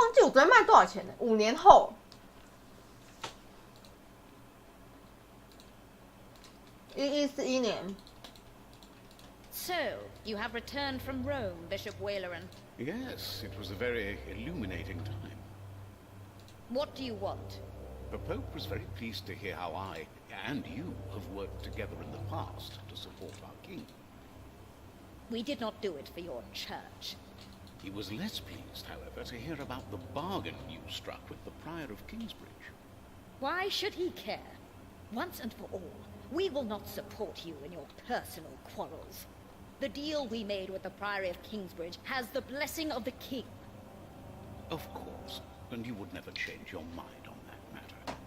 忘记我昨天卖多少钱了。5年后，11年。So you have returned from Rome, Bishop Waleran. Yes, it was a very illuminating time. What do you want? The Pope was very pleased to hear how I and you have worked together in the past to support our king. We did not do it for your church. He was less pleased, however, to hear about the bargain you struck with the Prior of Kingsbridge. Why should he care? Once and for all, we will not support you in your personal quarrels. The deal we made with the Priory of Kingsbridge has the blessing of the king. Of course, and you would never change your mind on that matter.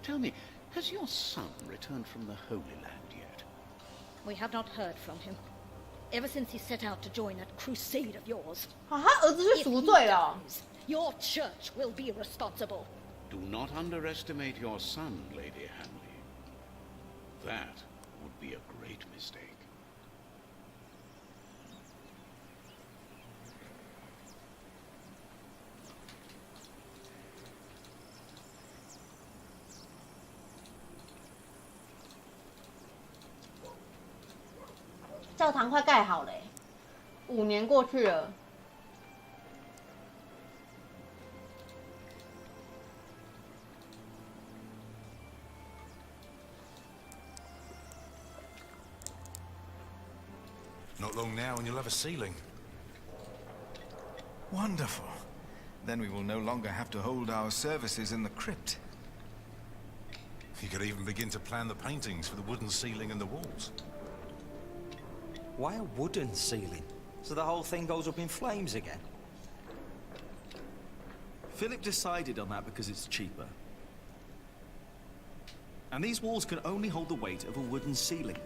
Tell me, has your son returned from the Holy Land yet? We have not heard from him. Ever since he set out to join that crusade of yours. 啊，他儿子去赎罪了。 Your church will be responsible. Do not underestimate your son, Lady Hamley. That would be a great mistake. 教堂快盖好了，5年过去了。Not long now and you'll have a ceiling. Wonderful. Then we will no longer have to hold our services in the crypt. You could even begin to plan the paintings for the wooden ceiling and the walls. Why a wooden ceiling? So the whole thing goes up in flames again? Philip decided on that because it's cheaper. And these walls can only hold the weight of a wooden ceiling.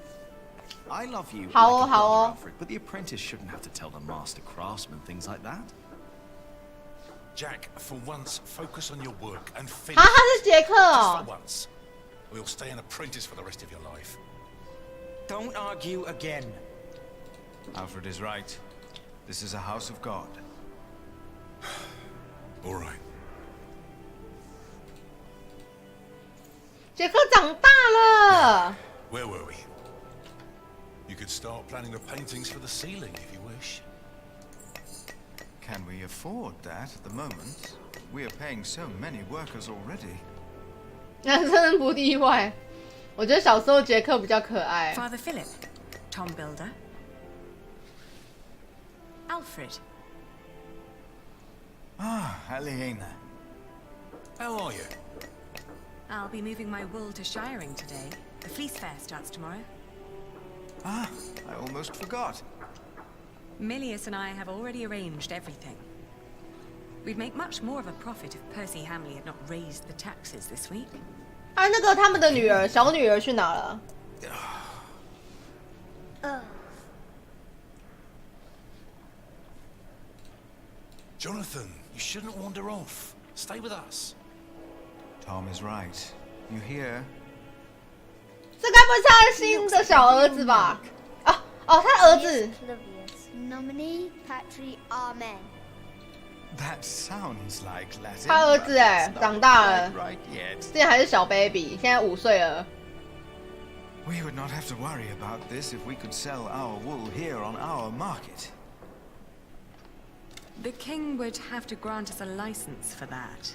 I love you, like a builder, Alfred, but the apprentice shouldn't have to tell the master craftsman things like that. Jack, for once, focus on your work and finish. 他是杰克 Just 哦 for。once. We'll stay an apprentice for the rest of your life. Don't argue again. Alfred is right. This is a house of God. All right. 杰克长大了。 Where were we? You could start planning the paintings for the ceiling if you wish. Can we afford that at the moment? We are paying so many workers already. 那真不意外。我觉得小时候杰克比较可爱。 Father Philip, Tom Builder, Alfred. Ah, Aliena. How are you? I'll be moving my wool to Shiring today. The fleece fair starts tomorrow. Ah, I almost forgot. Milius and I have already arranged everything. We'd make much more of a profit if Percy Hamley had not raised the taxes this week. 啊，那个他们的女儿，小女儿去哪了？ Jonathan, you shouldn't wander off. Stay with us. Tom is right. You hear? 这该不会是他新的小儿子吧？啊哦，他儿子。 Nomine Patri Amen. That sounds like Latin. 他儿子哎， but it's 长大了 not quite right yet. 之前还是小 baby，现在5岁了。 We would not have to worry about this if we could sell our wool here on our market. The king would have to grant us a license for that.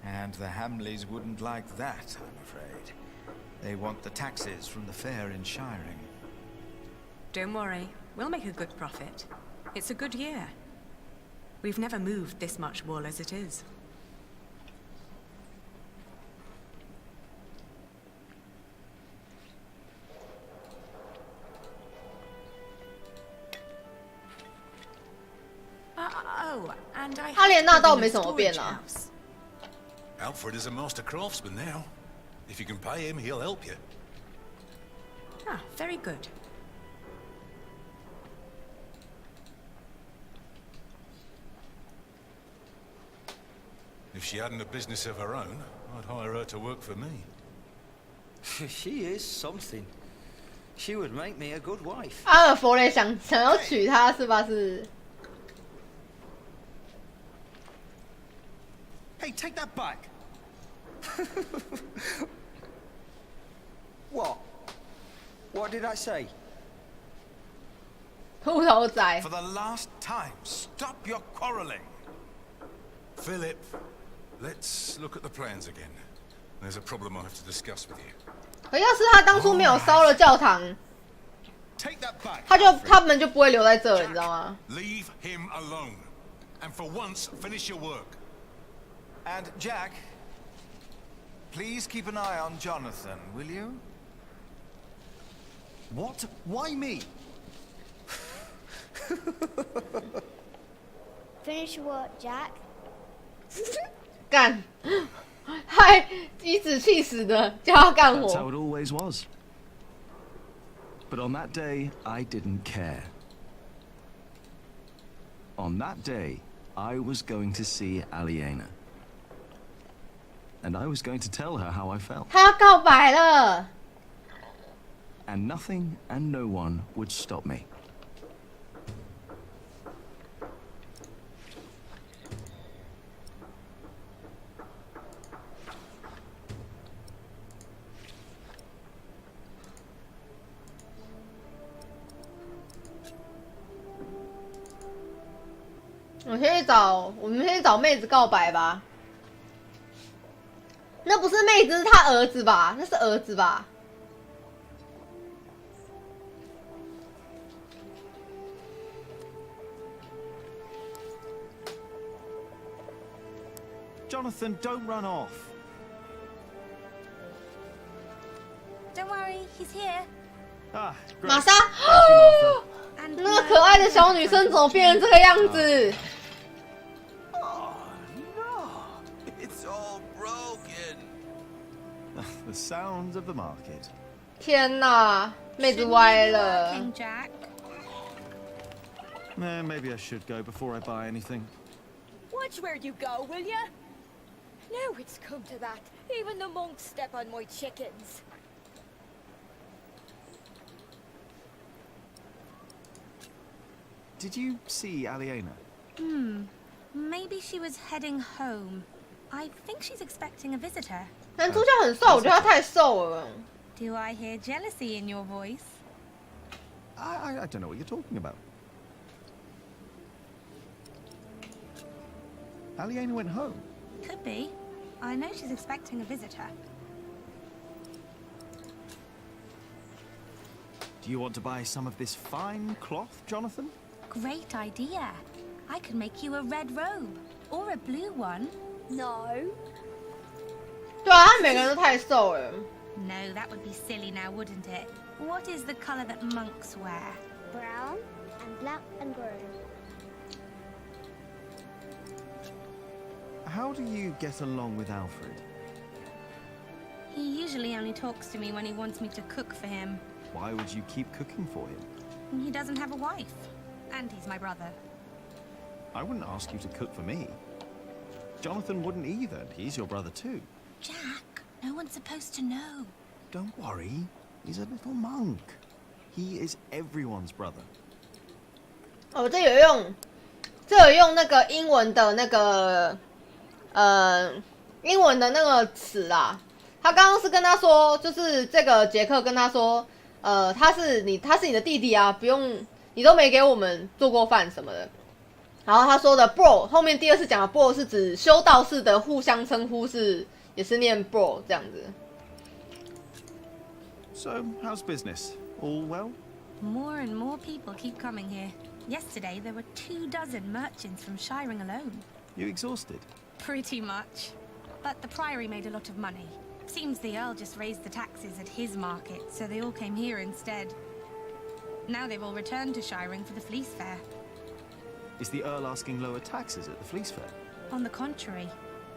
And the Hamleys wouldn't like that, I'm afraid. They want the taxes from the fair in Shiring. Don't worry, we'll make a good profit. It's a good year. We've never moved this much wool as it is. Oh, and I 他连那 have 倒 to 没 build 怎 a 么变 storage 啊。 house. Alfred is a master craftsman now. If you can pay him, he'll help you. Ah, very good. If she hadn't a business of her own, I'd hire her to work for me. She is something. She would make me a good wife. 阿尔弗雷想要娶她是吧？是。Hey, take that back. What? What did I say? 秃头仔 For the last time, stop your quarreling. Philip, let's look at the plans again. There's a problem I have to discuss with you. 可要是他当初没有烧了教堂， Take that back. 他们就不会留在这了，你知道吗？ Leave him alone. And for once, finish your work. And Jack, please keep an eye on Jonathan, will you? What? Why me? Finish your work, Jack. 干，嗨，颐指气使的叫他干 That's 活。 how it always was. But on that day, I didn't care. On that day, I was going to see Aliena. And I was going to tell her how I felt. 他要告白了。 And nothing and no one would stop me. 我们先去找妹子告白吧。那不是妹子，是他儿子吧？那是儿子吧？ Jonathan, don't run off. Don't worry, he's here. Ah, 玛 great. 莎， And 那个可爱的小女生怎么变成这个样子？ Oh, no. It's all broken. The sounds of the market. 天哪，妹子歪了。 Working, Jack. Maybe I should go before I buy anything. Watch where you go, will ya? Now it's come to that. Even the monks step on my chickens. Did you see Aliena? Maybe she was heading home. I think she's expecting a visitor. 男主角很瘦，我觉得他太瘦了。 Do I hear jealousy in your voice? I don't know what you're talking about. Aliena went home. Could be. I know she's expecting a visitor. Do you want to buy some of this fine cloth, Jonathan? Great idea. I could make you a red robe. Or a blue one. No. 对啊，他们每个人都太瘦了。 No, that would be silly now, wouldn't it? What is the colour that monks wear? Brown and black and grey. How do you get along with Alfred? He usually only talks to me when he wants me to cook for him. Why would you keep cooking for him? He doesn't have a wife. And he's my brother. I wouldn't ask you to cook for me. Jonathan wouldn't either, and he's your brother too. Jack, no one's supposed to know. Don't worry, he's a little monk. He is everyone's brother. 哦，这有用那个英文的那个英文的那个词啦。他刚刚是跟他说，就是这个杰克跟他说，他是你的弟弟啊，不用你都没给我们做过饭什么的。然后他说的 bro 后面第二次讲的 bro 是指修道士的互相称呼也是念 bro 这样子。 So, how's business? All well? More and more people keep coming here. Yesterday, there were 24 merchants from Shiring alone. You exhausted? Pretty much. But the Priory made a lot of money. Seems the Earl just raised the taxes at his market, so they all came here instead. Now they've all returned to Shiring for the Fleece Fair. Is the Earl asking lower taxes at the Fleece Fair? On the contrary,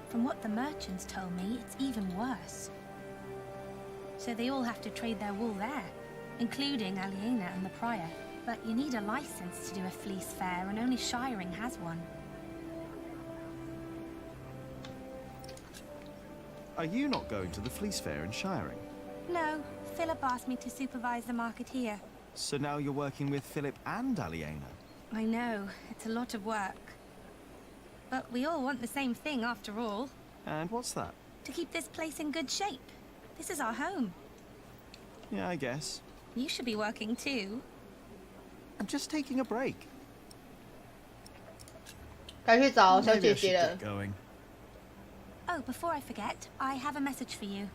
from what the merchants told me, it's even worse. So they all have to trade their wool there, including Aliena and the Prior. But you need a license to do a Fleece Fair, and only Shiring has one. Are you not going to the Fleece Fair in Shiring? No, Philip asked me to supervise the market here. So now you're working with Philip and Aliena? I know, it's a lot of work. But we all want the same thing after all. And what's that? To keep this place in good shape. This is our home. Yeah, I guess. You should be working too. I'm just taking a break. 该去找小 Maybe 姐 I 姐 should 了 get。going. Oh, before I forget, I have a message for you.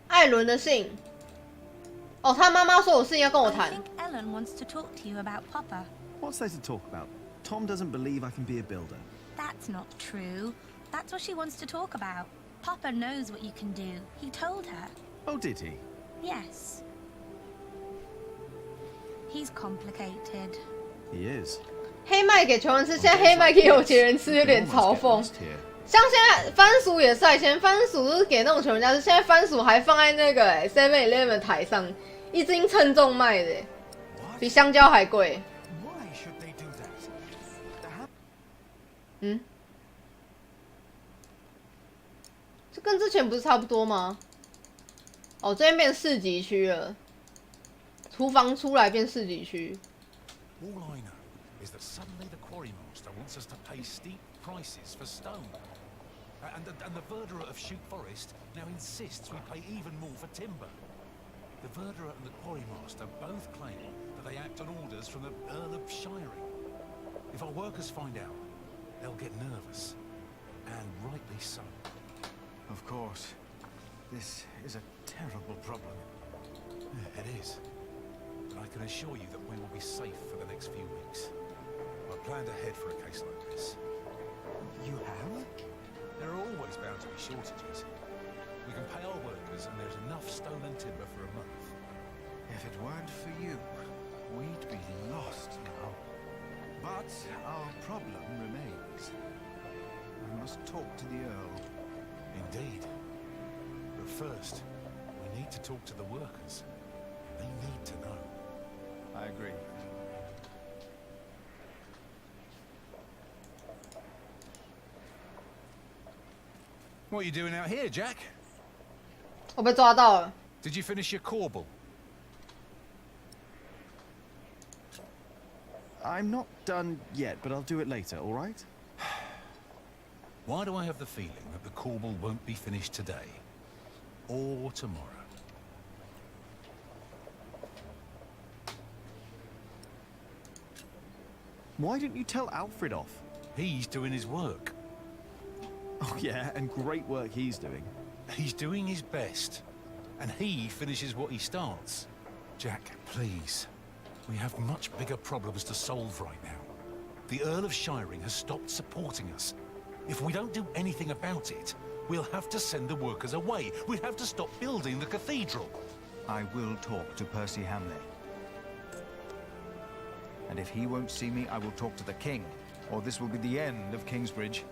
艾伦的信。哦，他妈妈说有事情要跟我 I 谈。 think Ellen wants to talk to you about Papa. What's there to talk about? Tom doesn't believe I can be a builder. That's not true. That's what she wants to talk about. Papa knows what you can do. He told her. Oh, did he? Yes. He's complicated. He is. 黑麦给穷人吃，现在黑麦给有钱人吃，有点嘲讽。像现在番薯也是，以前番薯都是给那种穷人家吃，现在番薯还放在那个 7-Eleven 台上，一斤称重卖的，比香蕉还贵。嗯，这跟之前不是差不多吗？哦，这边变市集区了，厨房出来变市集区。All I know is that suddenly the quarry master wants us to pay steep prices for stone. And the verderer of Shoot Forest now insists we pay even more for timber. The verderer and the quarry master both claim that they act on orders from the Earl of Shiring. If our workers find out, they'll get nervous. And rightly so. Of course. This is a terrible problem. Yeah, it is. But I can assure you that we will be safe for the next few weeks. I've planned ahead for a case like this. You have? There are always bound to be shortages. We can pay our workers and there's enough stone and timber for a month. If it weren't for you, we'd be lost now. But our problem remains. We must talk to the Earl. Indeed. But first, we need to talk to the workers. They need to know. I agree. What are you doing out here, Jack? 我被抓到了。 Did you finish your corbel? I'm not done yet, but I'll do it later, all right? Why do I have the feeling that the corbel won't be finished today? Or tomorrow? Why didn't you tell Alfred off? He's doing his work. Oh yeah, and great work he's doing. He's doing his best. And he finishes what he starts. Jack, please. We have much bigger problems to solve right now. The Earl of Shiring has stopped supporting us. If we don't do anything about it, we'll have to send the workers away. We'll have to stop building the cathedral. I will talk to Percy Hamley. And if he won't see me, I will talk to the king. Or this will be the end of Kingsbridge.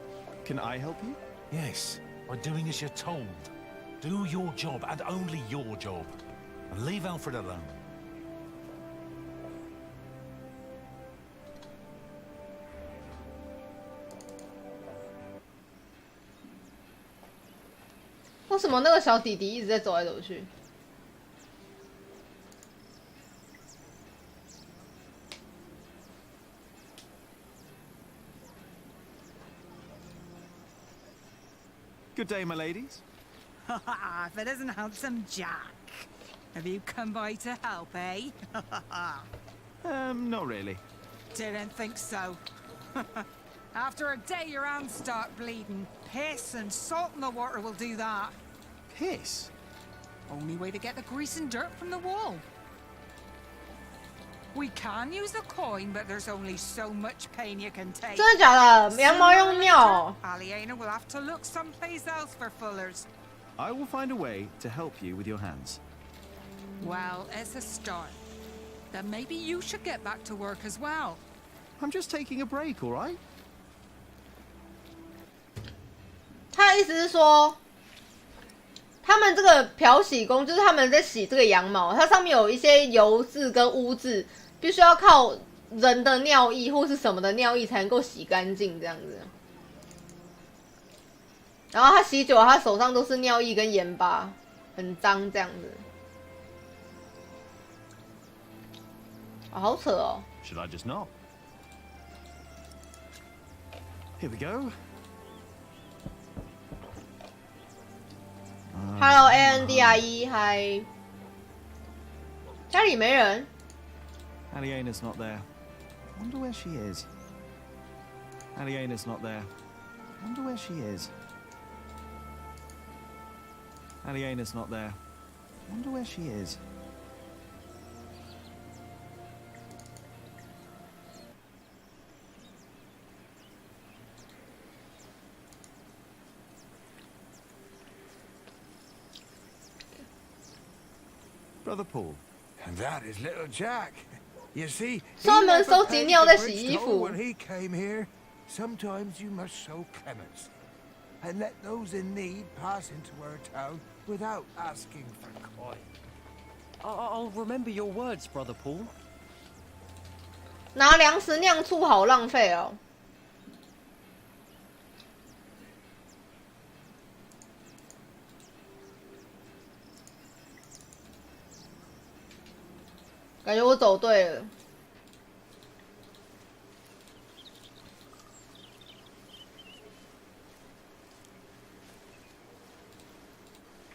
Can I help you? Yes, by doing as you're told. Do your job, and only your job. And leave Alfred alone. 为什么那个小弟弟一直在走来走去？ Good day, my ladies. If it isn't handsome Jack. Have you come by to help, eh? Not really. Didn't think so. After a day your hands start bleeding. Piss and salt in the water will do that. Piss? Only way to get the grease and dirt from the wall. We can use a coin, but there's only so much pain you can take. 真的假的？羊毛用尿？ Aliena will have to look someplace else for fullers. I will find a way to help you with your hands. Well, it's a start. Then maybe you should get back to work as well. I'm just taking a break, all right? 他的意思是说，他们这个漂洗工就是他们在洗这个羊毛，它上面有一些油渍跟污渍，必须要靠人的尿液或是什么的尿液才能够洗干净这样子。然后他洗久了，他手上都是尿液跟盐巴，很脏这样子。哦，好扯哦。 Should I just knock? Here we go. Hello ANDRE， 嗨。家里没人。 Aliena's not there. Wonder where she is. Aliena's not there. Wonder where she is. Aliena's not there. Wonder where she is. Brother Paul. And that is little Jack. You see, 专门收集尿在洗衣服。 when he came here, sometimes you must show clemency and let those in need pass into our town without asking for coin. I'll remember your words, Brother Paul. 拿粮食酿醋好浪费哦。感觉我走对了。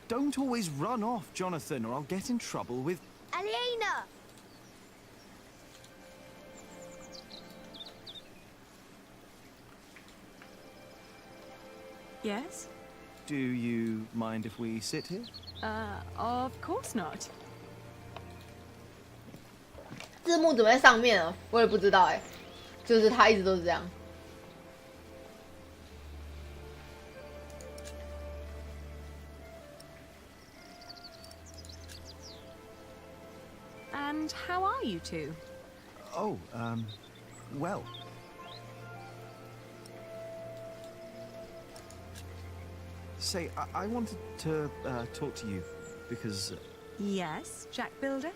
Don't always run off, Jonathan, or I'll get in trouble with... Aliena! Yes? Do you mind if we sit here? Of course not. 字幕怎么在上面啊？我也不知道哎，就是他一直都是这样。 And how are you two? Oh, well. Say, I wanted to talk to you because... Yes, Jack Builder?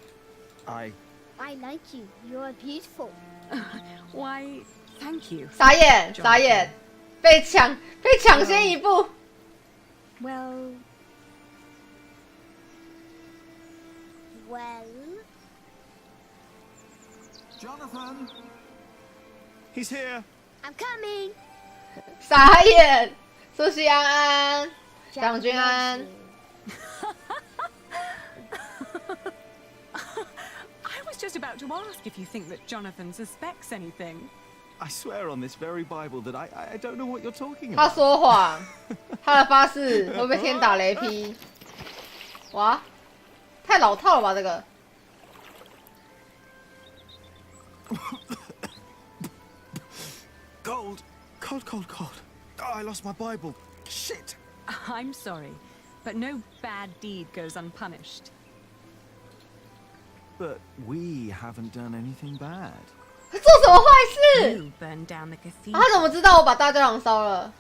I like you. You're beautiful. Why, thank you. 傻眼，傻眼，被抢先一步。 Well... Well... Jonathan! He's here! I'm coming! 傻眼，苏西安安，将军安。 I was just about to ask if you think that Jonathan suspects anything. I swear on this very Bible that I don't know what you're talking 他 about. 说谎，他的发誓会被天打雷劈。哇，太老套了吧这个。 Cold. Oh, I lost my Bible. Shit. I'm sorry, but no bad deed goes unpunished. But we haven't done anything bad. 做什么坏事？ You burned down the 啊 cathedral. 他怎么知道我把大教堂烧了？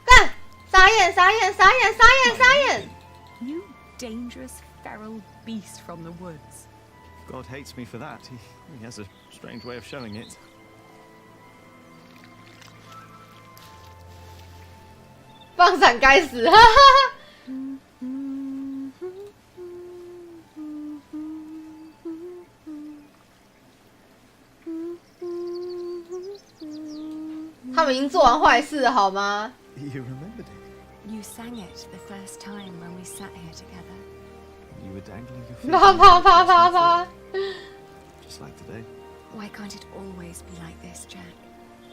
干！傻眼！傻眼！傻眼！傻眼！傻眼！ You dangerous feral beast from the woods. God hates me for that. He has a strange way of showing it. 放闪该死！哈哈哈。 他们已经做完坏事了，好吗？ You remembered it. You sang it the first time when we sat here together. You were dangling your feet. 啪啪啪啪啪！ Just like today. Why can't it always be like this, Jack?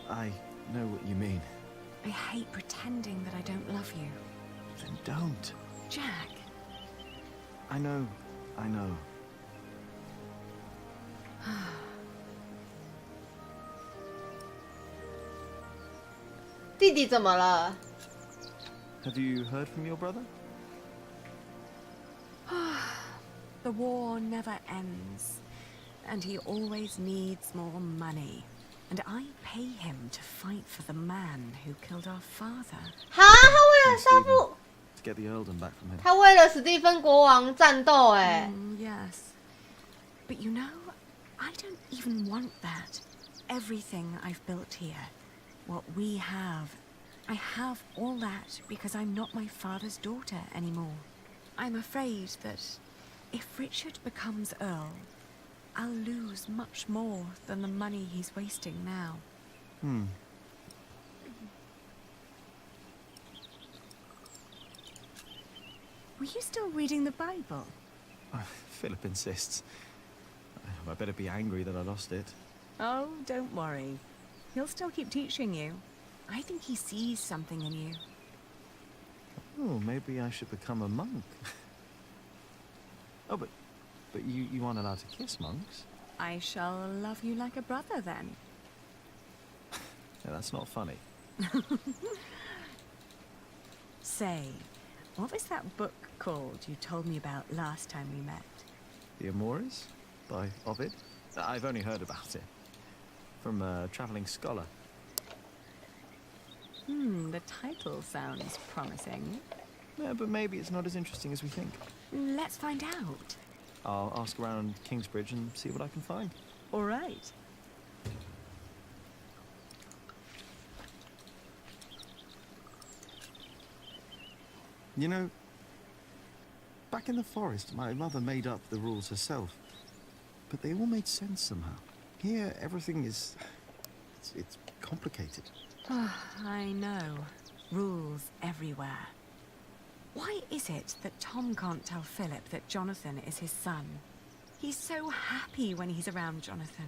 I know what you mean. I hate pretending that I don't love you. Then don't. Jack! I know. 弟弟怎么了？ Have you heard from your brother? The war never ends, and he always needs more money. And I pay him to fight for the man who killed our father. 哈，他为了杀父， To get the earldom back from him. 他为了史蒂芬国王战斗，哎， Yes. But you know, I don't even want that. Everything I've built here, what we have, I have all that because I'm not my father's daughter anymore. I'm afraid that if Richard becomes Earl, I'll lose much more than the money he's wasting now. Were you still reading the Bible? Philip insists. I better be angry that I lost it. Oh, don't worry. He'll still keep teaching you. I think he sees something in you. Oh, maybe I should become a monk. Oh, but you aren't allowed to kiss monks. I shall love you like a brother then. Yeah, that's not funny. Say, what was that book called you told me about last time we met? The Amores? By Ovid? I've only heard about it. From a travelling scholar. The title sounds promising. Yeah, but maybe it's not as interesting as we think. Let's find out. I'll ask around Kingsbridge and see what I can find. All right. You know, back in the forest, my mother made up the rules herself. But they all made sense somehow. Here, everything is... it's complicated. I know. Rules everywhere. Why is it that Tom can't tell Philip that Jonathan is his son? He's so happy when he's around Jonathan.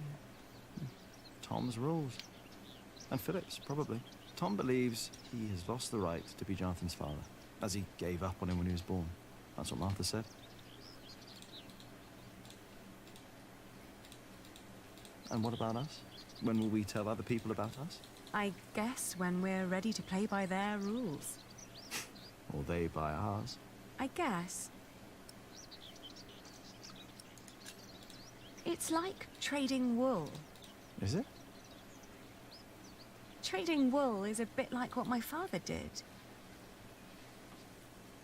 Tom's rules. And Philip's, probably. Tom believes he has lost the right to be Jonathan's father, as he gave up on him when he was born. That's what Martha said. And what about us? When will we tell other people about us? I guess when we're ready to play by their rules. Or they by ours. I guess. It's like trading wool. Is it? Trading wool is a bit like what my father did.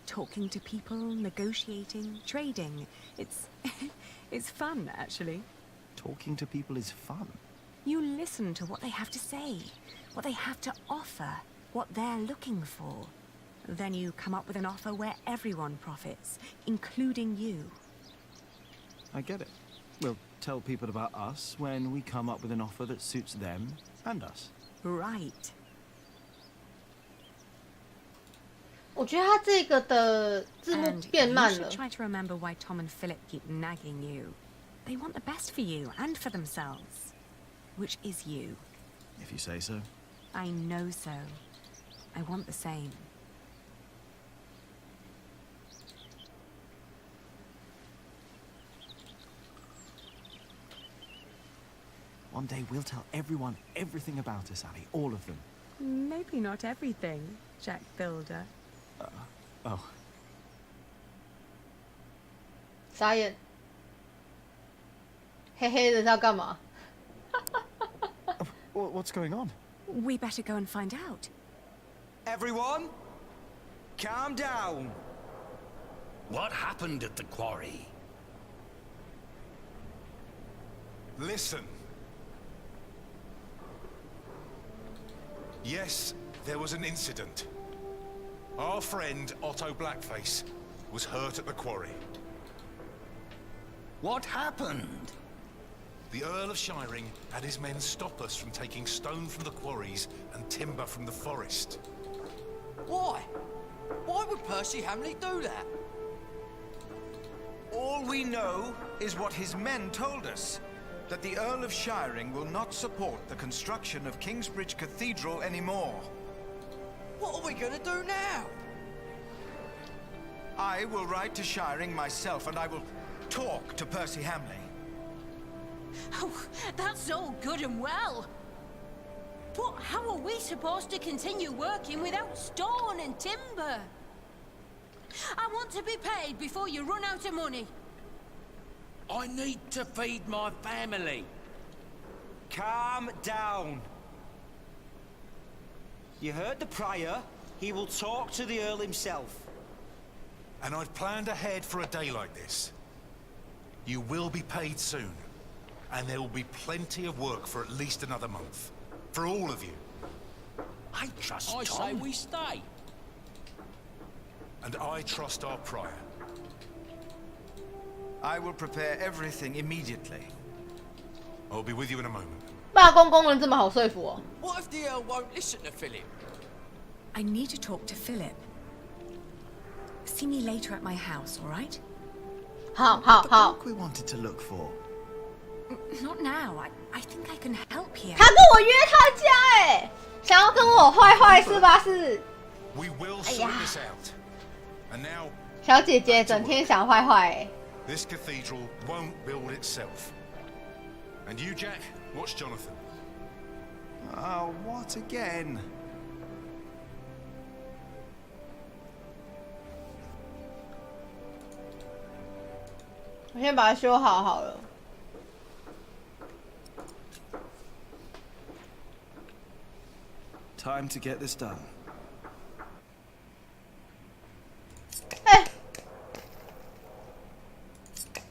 Talking to people, negotiating, trading. It's fun, actually. Talking to people is fun. You listen to what they have to say, what they have to offer, what they're looking for. Then you come up with an offer where everyone profits, including you. I get it. We'll tell people about us when we come up with an offer that suits them and us. Right. 我觉得他这个的字幕变慢 And you 了。 should try to remember why Tom and Philip keep nagging you. They want the best for you and for themselves. Which is you. If you say so. I know so. I want the same. One day we'll tell everyone everything about us, Abby. All of them. Maybe not everything, Jack Builder. Oh. 傻眼，黑黑的是要干嘛？ What's going on? We better go and find out. Everyone, calm down. What happened at the quarry? Listen. Yes, there was an incident. Our friend, Otto Blackface, was hurt at the quarry. What happened? The Earl of Shiring had his men stop us from taking stone from the quarries and timber from the forest. Why? Why would Percy Hamley do that? All we know is what his men told us. That the Earl of Shiring will not support the construction of Kingsbridge Cathedral anymore. What are we gonna do now? I will ride to Shiring myself and I will talk to Percy Hamley. Oh, that's all good and well. But how are we supposed to continue working without stone and timber? I want to be paid before you run out of money. I need to feed my family. Calm down. You heard the Prior. He will talk to the Earl himself. And I've planned ahead for a day like this. You will be paid soon. And there will be plenty of work for at least another month. For all of you. I trust I Tom. say we stay. And I trust our prior. I will prepare everything immediately. I'll be with you in a moment. 罢工工人这么好说服哦？ What if the Earl won't listen to Philip? I need to talk to Philip. See me later at my house, all right? 好好 The 好， book we wanted to look for. Not now. I think I can help here. 他跟我约他家哎，想要跟我坏坏是吧？是 We will 哎 sort 呀， this out. And now, 小姐姐整天想坏坏哎。 this cathedral won't build itself. And you, Jack, watch Jonathan. Oh, what again? 我先把它修好了。Time to get this done. 哎，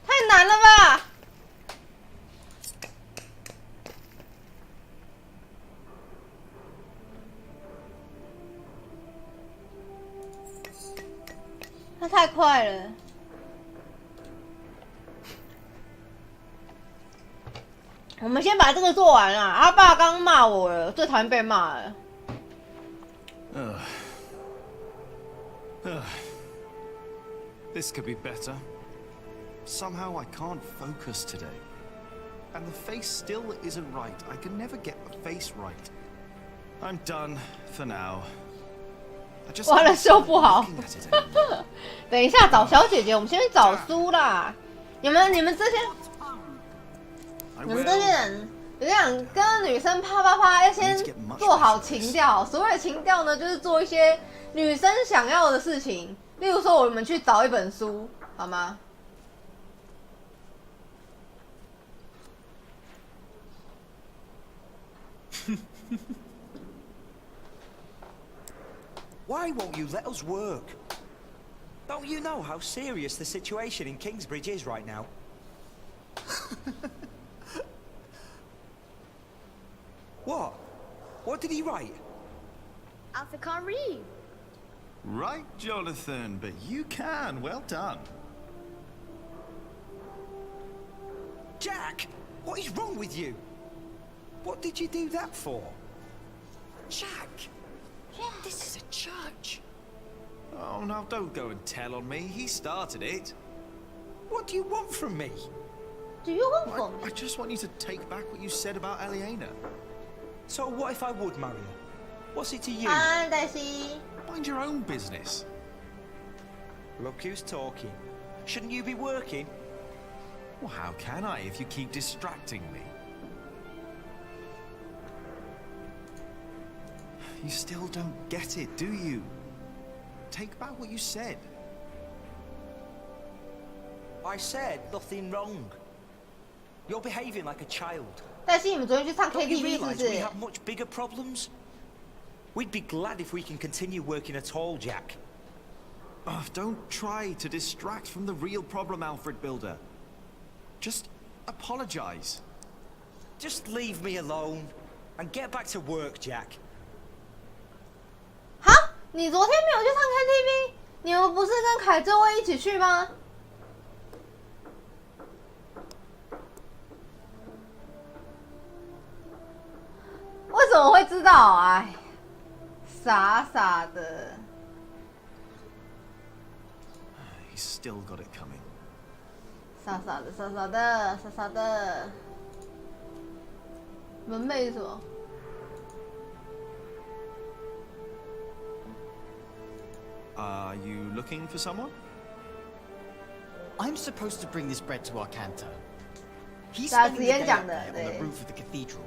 太难了吧！它太快了。我们先把这个做完啊！阿爸刚骂我了，最讨厌被骂了。This could be better. Somehow I can't focus today. And the face still isn't right. I can never get the face right. I'm done for now. I just 完了，修不好 looking at it anymore. 等一下找小姐姐，我们先去找书啦。你们这些，你们这些人，有点跟女生啪啪啪，要先做好情调。所谓的情调呢，就是做一些女生想要的事情。例如说，我们去找一本书，好吗？ Why won't you let us work? Don't you know how serious the situation in Kingsbridge is right now? What? What did he write? Arthur can't read. Right, Jonathan, but you can. Well done. Jack, what is wrong with you? What did you do that for? Jack, this is a church. Oh, now don't go and tell on me. He started it. What do you want from me? Do you want from me? I just want you to take back what you said about Aliena. So what if I would marry her? What's it to you? 安黛西， Mind your own business. Look who's talking. Shouldn't you be working? Well, how can I if you keep distracting me? You still don't get it, do you? Take back what you said. I said nothing wrong. You're behaving like a child. 黛西，你们昨天去唱 Don't you KTV 是不 realise we 是？ have much bigger problems? We'd be glad if we can continue working at all, Jack. Don't try to distract from the real problem, Alfred Builder. Just apologize. Just leave me alone and get back to work, Jack. 哈，你昨天没有去唱 KTV？你们不是跟凯这位一起去吗？为什么会知道？哎，傻傻的。 He's still got it coming. 傻傻的，傻傻的，傻傻的。门楣是什么？ Are you looking for someone? I'm supposed to bring this bread to our cantor. He's 打 spending 子 the 妍 day 讲 up 的， there on 对 the。roof of the cathedral.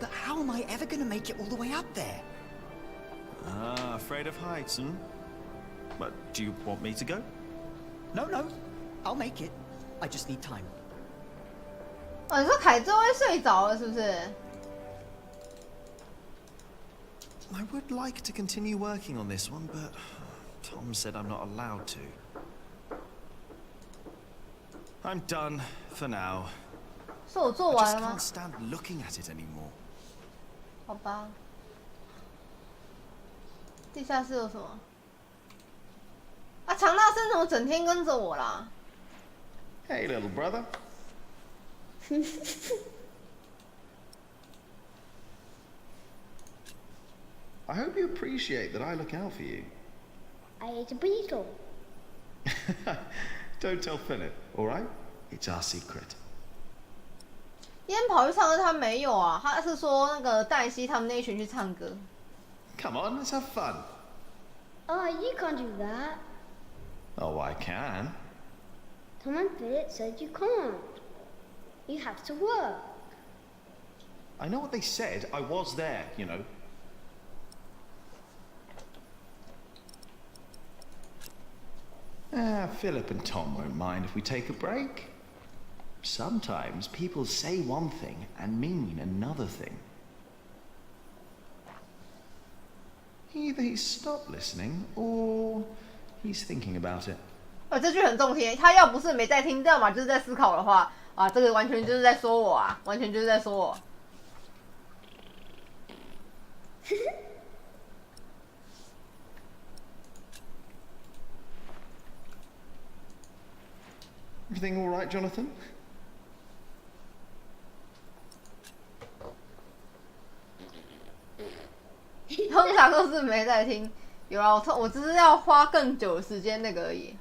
But how am I ever going to make it all the way up there? Ah, afraid of heights, hmm? But do you want me to go? No, I'll make it. I just need time. 哦，你说凯这位睡着了是不是？ I would like to continue working on this one, but Tom said I'm not allowed to. I'm done for now. 是我做 I 完 just 了吗 can't？stand looking at it anymore. 好吧。地下室有什么？啊，强大生怎么整天跟着我啦 Hey, little brother. I hope you appreciate that I look out for you. I ate a beetle. Don't tell Philip, all right? It's our secret. 烟跑去唱歌，他没有啊，他是说那个黛西他们那一群去唱歌。Come on, let's have fun. Oh, you can't do that. Oh, I can. Tom and Philip said you can't. You have to work. I know what they said. I was there, you know. Philip and Tom won't mind if we take a break. Sometimes people say one thing and mean another thing. Either he's stopped listening or he's thinking about it. 这句很中听，他要不是没在听，要么就是在思考的话，啊，这个完全就是在说我啊，完全就是在说我。Everything all right, Jonathan? 通常都是没在听，有啊，我只是要花更久的时间那个而已。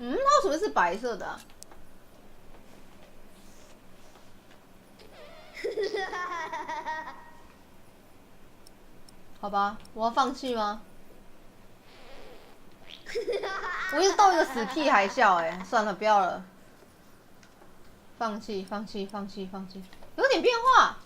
嗯，它为什么是白色的啊？好吧，我要放弃吗？我一直逗一个死屁孩笑，哎，算了，不要了，放弃，放弃，放弃，放弃，有点变化。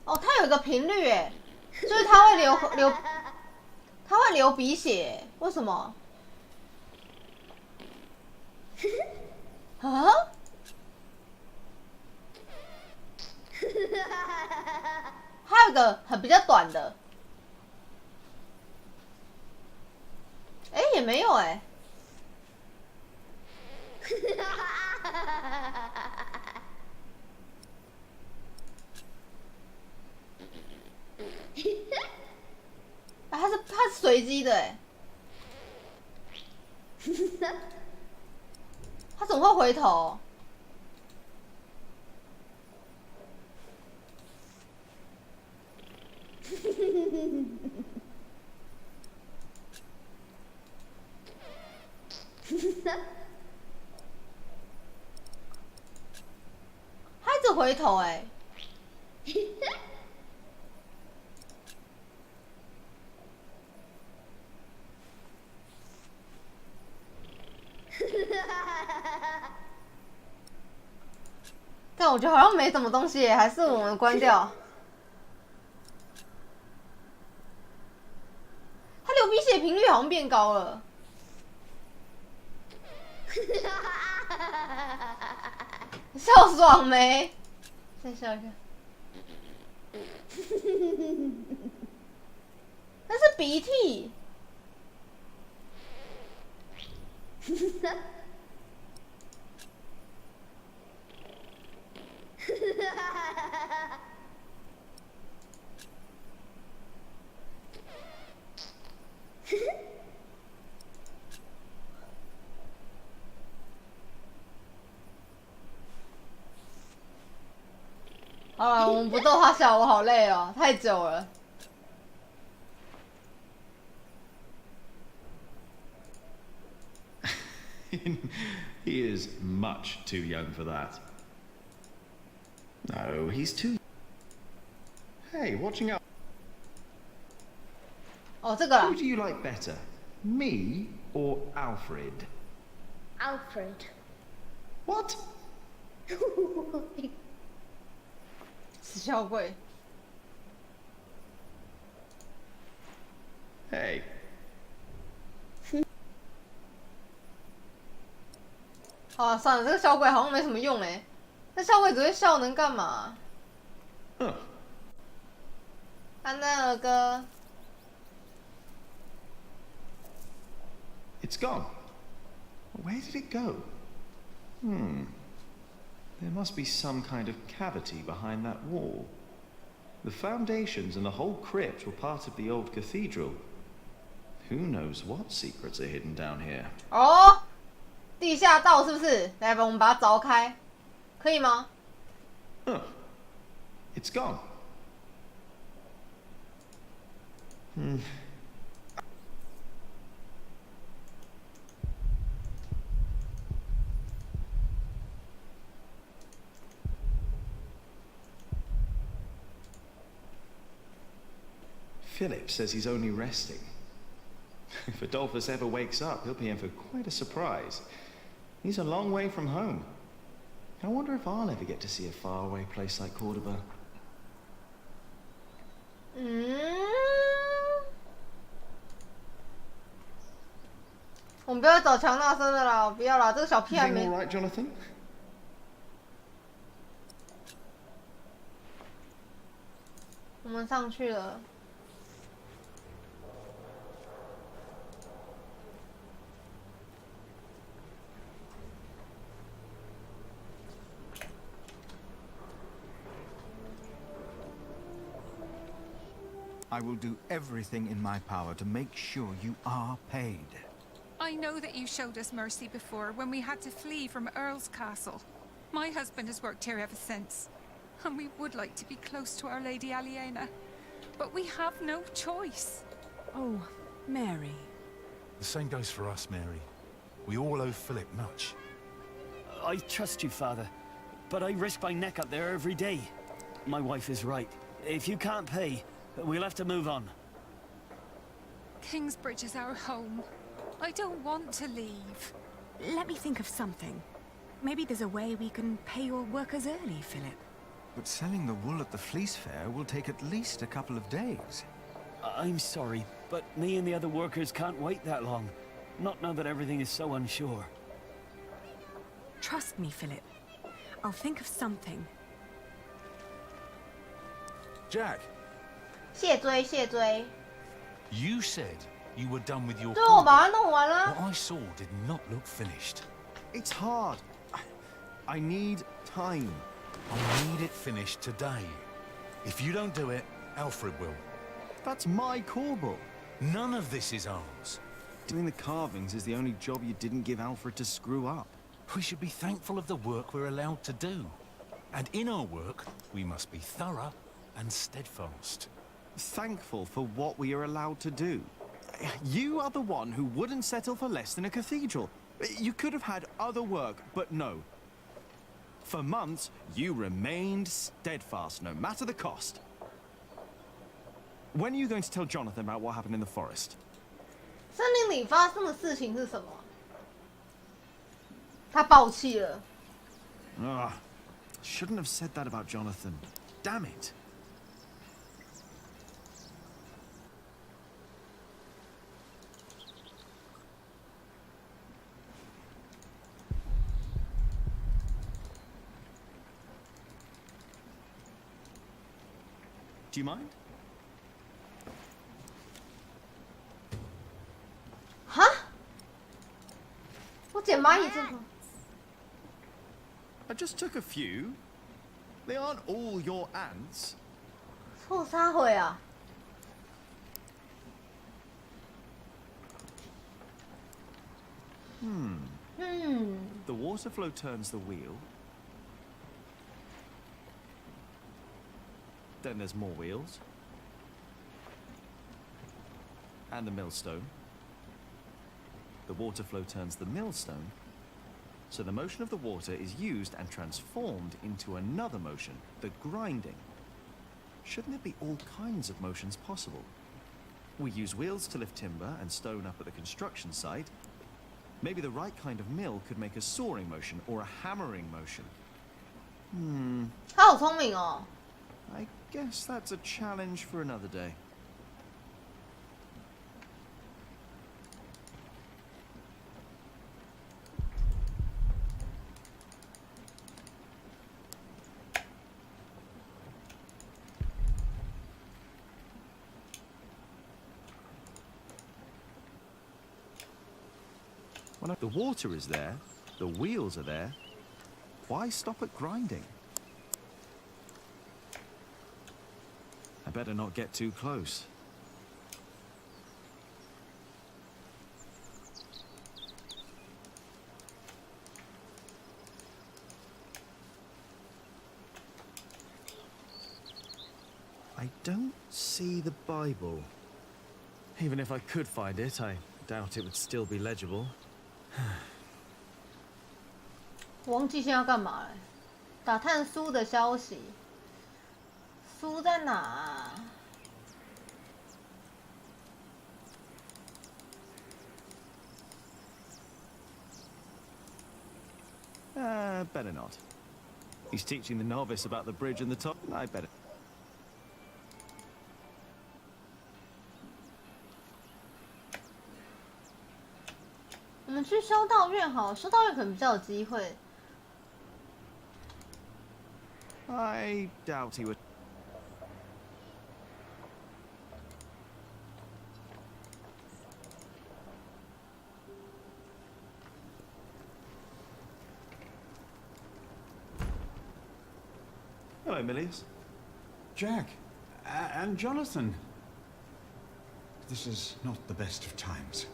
哦，它有一个频率诶，就是它会它会流鼻血，为什么？啊？还有一个比较短的，哎，也没有哎。它是随机的哎，它怎么会回头？它一直回头哎。但我觉得好像没什么东西耶，还是我们关掉。他流鼻血频率好像变高了。笑爽没？再笑一下。那是鼻涕。好了，我们不逗他笑，我好累哦，太久了。He is much too young for that. No, he's too... Hey, watching out. 哦，这个啦。 Who do you like better, me or Alfred? Alfred. What? 死小鬼。Hey. 好，算了，这个小鬼好像没什么用哎。那小鬼只会笑，能干嘛？安奈尔哥。 It's gone. Where did it go? There must be some kind of cavity behind that wall. The foundations and the whole crypt were part of the old cathedral. Who knows what secrets are hidden down here? 哦，地下道是不是？来吧，我们把它凿开，可以吗？ It's gone. Philip says he's only resting. If Adolphus ever wakes up, he'll be in for quite a surprise. He's a long way from home. I wonder if I'll ever get to see a faraway place like Cordoba. 我们不要找强纳森的啦，不要啦，这个小屁孩没。 All right, Jonathan? 我们上去了。 I will do everything in my power to make sure you are paid. I know that you showed us mercy before when we had to flee from Earl's Castle. My husband has worked here ever since, and we would like to be close to Our Lady Aliena, but we have no choice. Oh, Mary. The same goes for us, Mary. We all owe Philip much. I trust you, Father, but I risk my neck up there every day. My wife is right. If you can't pay, we'll have to move on. Kingsbridge is our home. I don't want to leave. Let me think of something. Maybe there's a way we can pay your workers early, Philip. But selling the wool at the fleece fair will take at least a couple of days. I'm sorry, but me and the other workers can't wait that long. Not now that everything is so unsure. Trust me, Philip. I'll think of something. Jack. 谢追，谢追。 You said you were done with your 对，我把它弄完了。 What I saw did not look finished. It's hard. I need time. I need it finished today. If you don't do it, Alfred will. That's my corbel. None of this is ours. Doing the carvings is the only job you didn't give Alfred to screw up. We should be thankful of the work we're allowed to do. And in our work, we must be thorough and steadfast. Thankful for what we are allowed to do. You are the one who wouldn't settle for less than a cathedral. You could have had other work, but no. For months, you remained steadfast, no matter the cost. When are you going to tell Jonathan about what happened in the forest? 森林里发生的事情是什么？他爆气了。Shouldn't have said that about Jonathan. Damn it. Do you mind? 哈？我捡蚂蚁这个。 I just took a few. They aren't all your ants. 臭啥回啊？ The water flow turns the wheel. Then there's more wheels. And the millstone. The water flow turns the millstone. So the motion of the water is used and transformed into another motion, the grinding. Shouldn't there be all kinds of motions possible? We use wheels to lift timber and stone up at the construction site. Maybe the right kind of mill could make a sawing motion or a hammering motion. 他好聪明哦。 I guess that's a challenge for another day. When the water is there, the wheels are there, why stop at grinding? I better not get too close. I don't see the Bible. Even if I could find it, I doubt it would still be legible. 我忘记现在要干嘛了。打探书的消息。书在哪啊？ Better not. He's teaching the novice about the bridge and the top. I better. 我们去修道院好，修道院可能比较有机会。 I doubt he would. Hello, Millius. Jack, and Jonathan. This is not the best of times.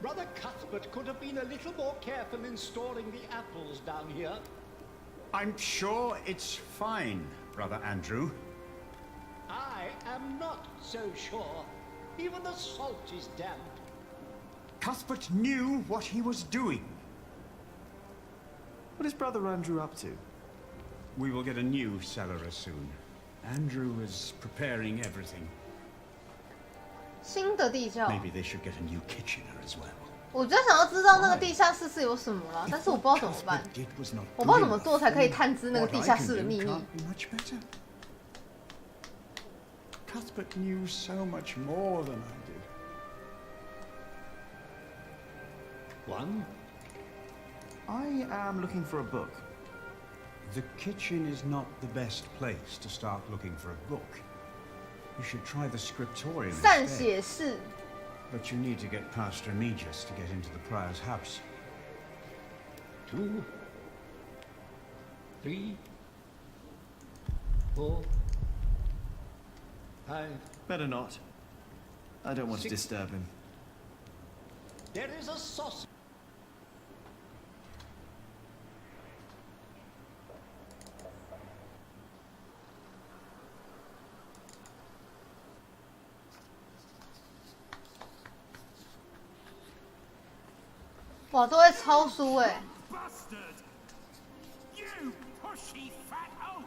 Brother Cuthbert could have been a little more careful in storing the apples down here. I'm sure it's fine, Brother Andrew. I am not so sure. Even the salt is damp. Cuthbert knew what he was doing. What is Brother Andrew up to? We will get a new cellarer soon. Andrew is preparing everything. 新的地窖。 Maybe they should get a new kitchener as well. 我就想要知道那个地下室是有什么了，但是我不知道怎么办。我不知道怎么做才可以探知那个地下室的秘密。 Cuthbert knew so much more than I did. One? I am looking for a book. The kitchen is not the best place to start looking for a book. You should try the scriptorium 善写室。 But you need to get past Remigius to get into the prior's house. 2, 3, 4, 5. Better not. I don't want to disturb him. There is a sausage. 哇，都会抄书哎！ You pushy fat oaf!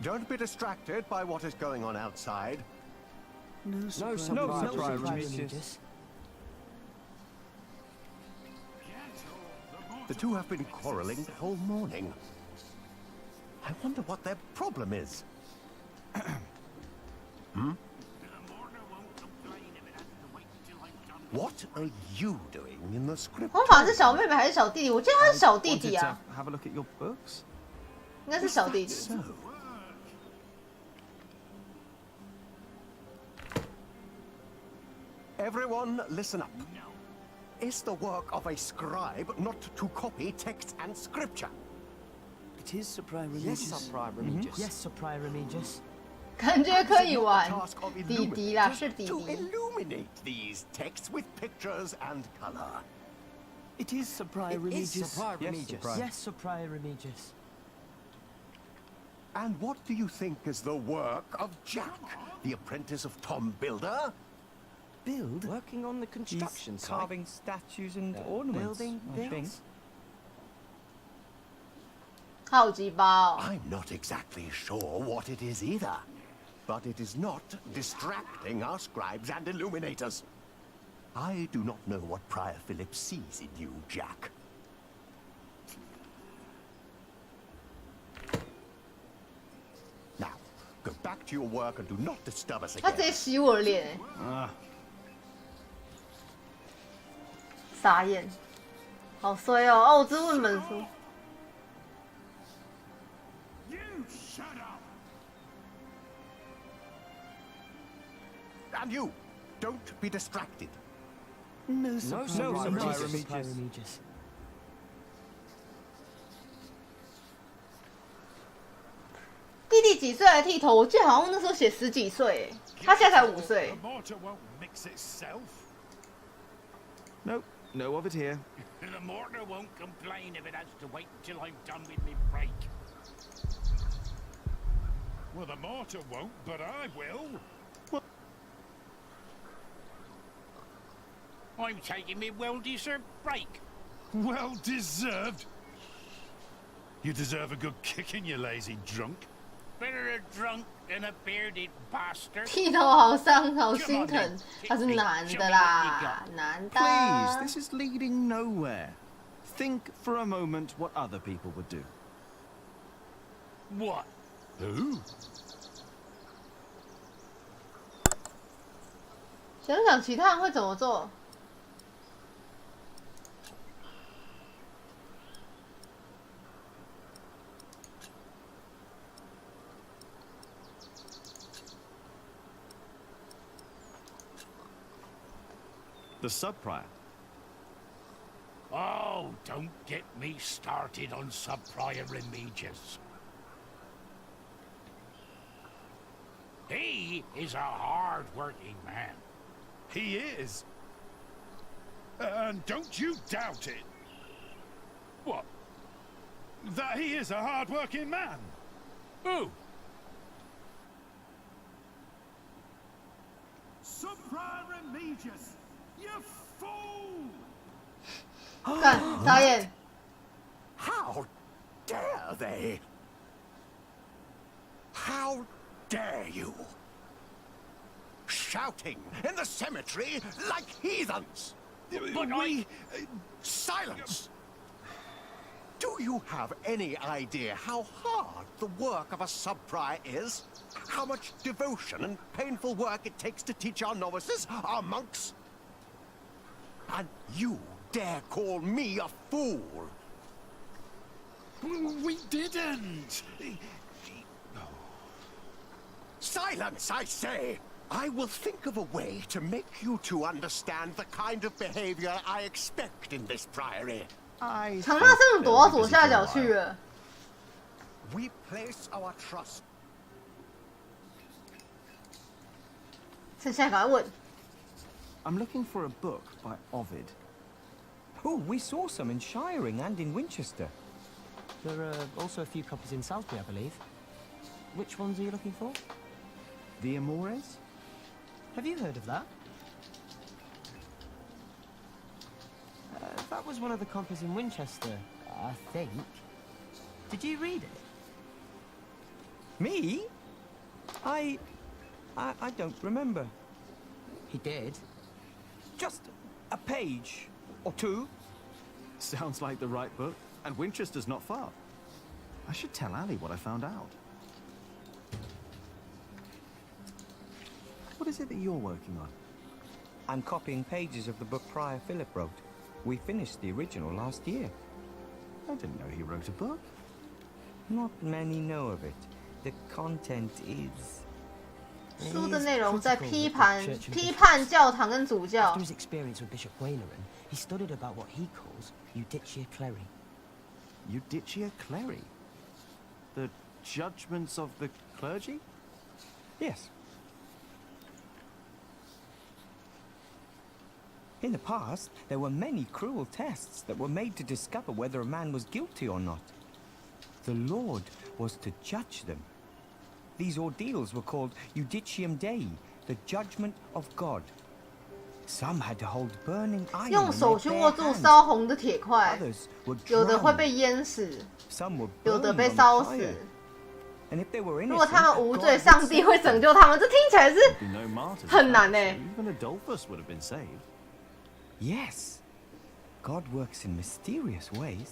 Don't be distracted by what is going on outside. No surprise, Remigius. The two have been quarreling the whole morning. I wonder what their problem is. What are you doing in the script? 红发是小妹妹还是小弟弟？我记得他是小弟弟啊。 Have a look at your books. 应该是小弟弟。 Everyone, listen up. It's the work of a scribe not to copy text and scripture. It is Sir Prior Remigius. Yes, Sir Prior Remigius. Yes, Sir Prior Remigius. 感觉可以玩，弟弟啦，是弟 To 弟。 illuminate these texts with pictures and color. It is Sir Prior It is Remigius. Sir Prior Yes, Remigius. Sir Prior. Yes, Sir Prior Remigius. And what do you think is the work of Jack, the apprentice of Tom Builder? Build? Working on the construction He's site. carving statues and ornaments. Building I think. things. 好鸡巴哦！ I'm not exactly sure what it is either, but it is not distracting our scribes and illuminators. I do not know what Prior Philip sees in you, Jack. Now, go back to your work and do not disturb us 他直 again. 接洗我的脸，傻眼，好衰哦！哦，我只问本书。 And you, don't be distracted. No surprise. 弟弟几岁来剃头？我记得好像那时候写10几岁，他现在才5岁。 Nope, no of it here. The mortar won't complain if it has to wait until I'm done with me break. Well, the mortar won't, but I will. I'm taking me well-deserved break. Well deserved. You deserve a good kicking, you lazy drunk. Better a drunk than a bearded bastard. 剃头好伤，好心疼。他是男的啦，男的。 Please, this is leading nowhere. Think for a moment what other people would do. What? Who? 想想其他人会怎么做。 The sub-prior. Oh, don't get me started on Sub-Prior Remigius. He is a hard-working man. He is. And don't you doubt it. What? That he is a hard-working man? Who? Sub-Prior Remigius! You fool! 干，傻眼。 How dare they? How dare you? Shouting in the cemetery like heathens! But I... Silence! Do you have any idea how hard the work of a sub-prior is? How much devotion and painful work it takes to teach our novices, our monks? And you dare call me a fool? We didn't! Silence, I say! I will think of a way to make you two understand the kind of behavior I expect in this priory. 长大圣人躲到左下角去了。 We place our trust. 剩下赶快问。 I'm looking for a book by Ovid. Oh, we saw some in Shiring and in Winchester. There are also a few copies in Salisbury, I believe. Which ones are you looking for? The Amores? Have you heard of that? That was one of the copies in Winchester, I think. Did you read it? Me? I don't remember. He did. Just a page or two. Sounds like the right book, and Winchester's not far. I should tell Ali what I found out. What is it that you're working on? I'm copying pages of the book Prior Philip wrote. We finished the original last year. I didn't know he wrote a book. Not many know of it. The content is... 书的内容在批判教堂跟主教。 After his experience with Bishop Waleran, he studied about what he calls Judicia Cleri. Judicia Cleri? The judgments of the clergy? Yes. In the past, there were many cruel tests that were made to discover whether a man was guilty or not. The Lord was to judge them. These ordeals were called Judicium Dei, the judgment of God. Some had to hold burning iron 用手去握住烧红的铁块，有的会被淹死，有的被烧死。如果他们无罪，上帝会拯救他们。这听起来是很难欸。Yes, God works in mysterious ways.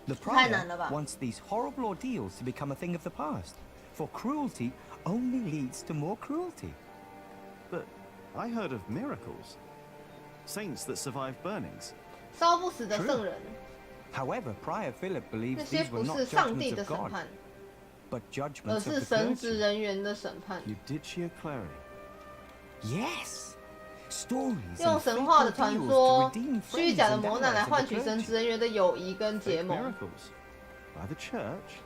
The prior wants these horrible ordeals to become a thing of the past, for cruelty only leads to more cruelty. But I heard of miracles. Saints that survive burnings. 烧不死的圣人。 However, Prior Philip 那 believes 些 these 不 were 是 not 上帝 judgments 的 of 审 God, 判， but 而 judgments 是 of the 神职 clergy. 人员的审判。 Judicia Cleri. Yes. Stories 用 and 神话的 fake 传 ordeals 说 to redeem、虚 friends 假的 and 磨难来 allies of 换 the 取神 clergy. 职人员的友谊跟结 Fake 盟。 miracles. By the church?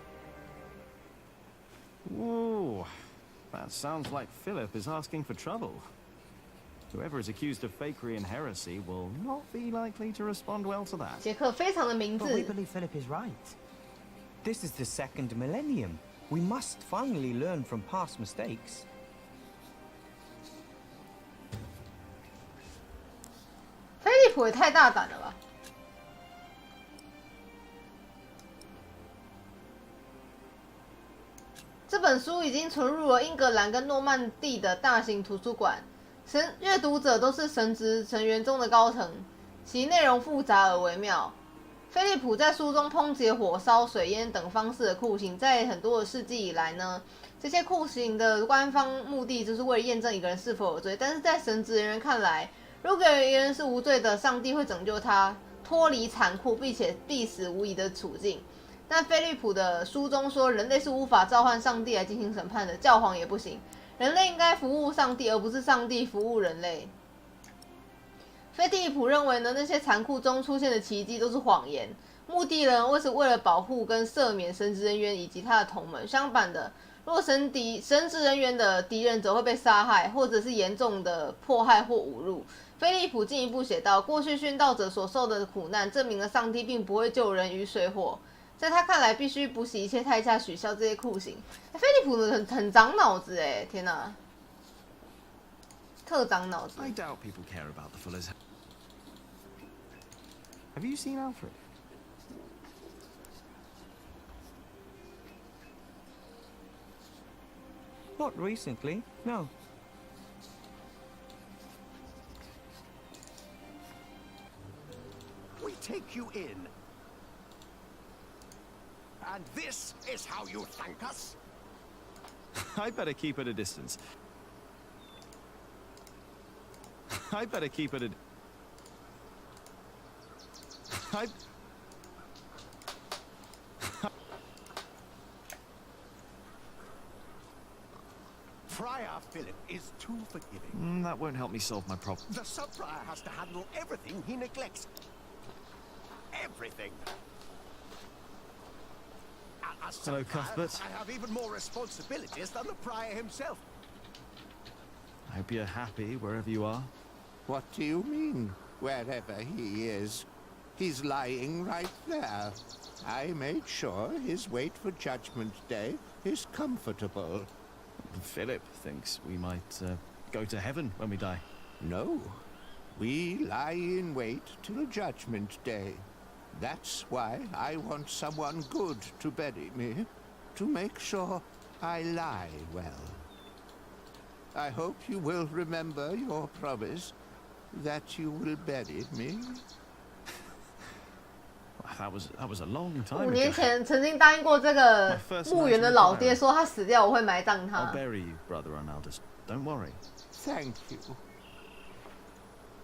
Ooh, that sounds like Philip is asking for trouble. Whoever is accused of fakery and heresy will not be likely to respond well to that. 杰克非常的明 But we 智。 believe Philip is right. This is the second millennium. We must finally learn from past mistakes. 菲利普也太大胆了吧！这本书已经存入了英格兰跟诺曼底的大型图书馆，阅读者都是神职成员中的高层，其内容复杂而微妙。菲利普在书中抨击火烧、水淹等方式的酷刑，在很多的世纪以来呢，这些酷刑的官方目的就是为了验证一个人是否有罪。但是在神职人员看来，如果有一个人是无罪的，上帝会拯救他，脱离残酷并且必死无疑的处境。但菲利普的书中说，人类是无法召唤上帝来进行审判的，教皇也不行。人类应该服务上帝，而不是上帝服务人类。菲利普认为呢，那些残酷中出现的奇迹都是谎言，目的呢是为了保护跟赦免神职人员以及他的同门。相反的，如果神职人员的敌人则会被杀害，或者是严重的迫害或侮辱。菲利普进一步写道，过去殉道者所受的苦难，证明了上帝并不会救人于水火。在他看来，必须不惜一切代价取消这些酷刑。菲利普很长脑子哎，天哪，特长脑子。 I doubt people care about the Fullers. Have you seen Alfred? Not recently, no. We take you in. And this is how you thank us? I better keep at a distance. I better keep at a... Friar Philip is too forgiving. That won't help me solve my problem. The sub-prior has to handle everything he neglects. Everything. As Hello, sub-prior, Cuthbert. I have even more responsibilities than the prior himself. I hope you're happy wherever you are. What do you mean, wherever he is? He's lying right there. I made sure his wait for Judgment Day is comfortable. Philip thinks we might go to heaven when we die. No. We lie in wait till Judgment Day. That's why I want someone good to bury me, to make sure I lie well. I hope you will remember your promise that you will bury me. That was a long time 5 ago. 年前曾经答应过这个墓园的老爹，说他死掉我会埋葬 I'll 他。 bury you, brother Arnaldus. Don't worry. Thank you.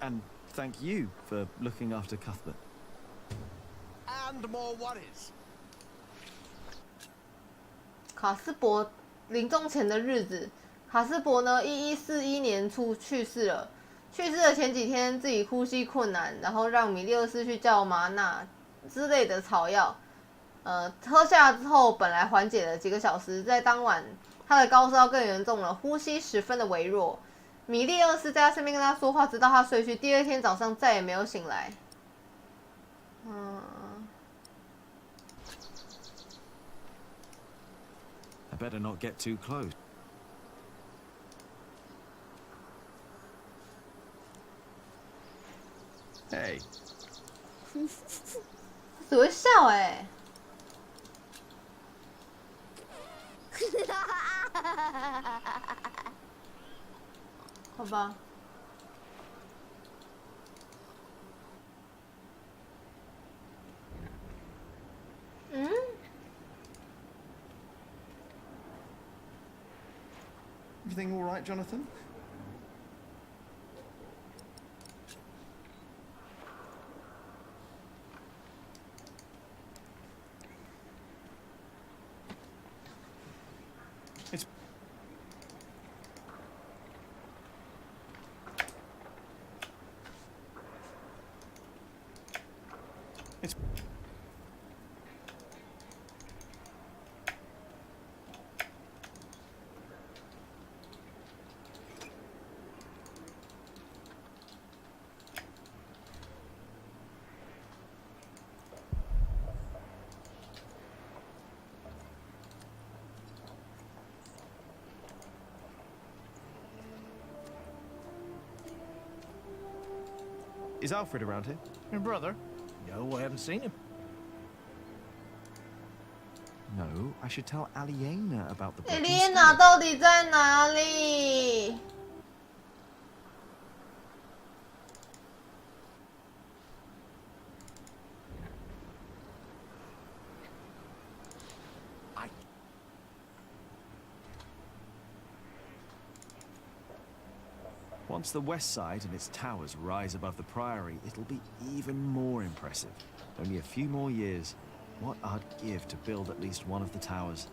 And thank you for looking after Cuthbert. And more worries. 卡斯伯临终前的日子，卡斯伯呢1141年初去世了。去世的前几天自己呼吸困难，然后让米利厄斯去叫麻纳之类的草药，喝下之后本来缓解了几个小时，在当晚他的高烧更严重了，呼吸十分的微弱。米利厄斯在他身边跟他说话，直到他睡去，第二天早上再也没有醒来。I better not get too close. Hey. 只会笑哎。好吧。嗯。Everything all right, Jonathan? It's... It's... Is Alfred around here? Your brother? No, I haven't seen him. No, I should tell Aliena about the book. Aliena 到底在哪里？ Once the west side and its towers rise above the priory, it'll be even more impressive. Only a few more years. What I'd give to build at least one of the towers.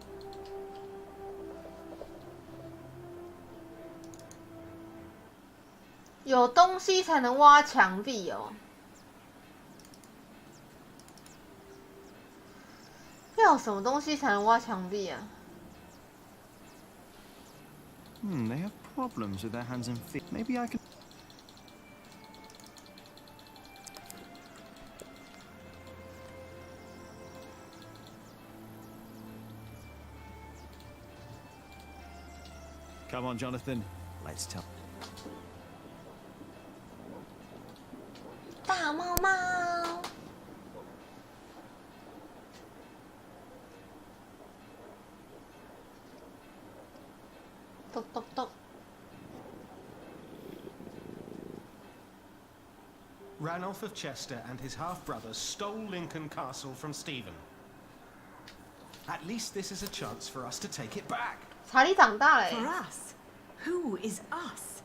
有东西才能挖墙壁哦。要有什么东西才能挖墙壁啊？ They have problems with their hands and feet. Maybe I can... Come on, Jonathan. Let's tell... 大猫猫。 Ranulph of Chester and his half-brother stole Lincoln Castle from Stephen. At least this is a chance for us to take it back.查理长大了。 For us? Who is us?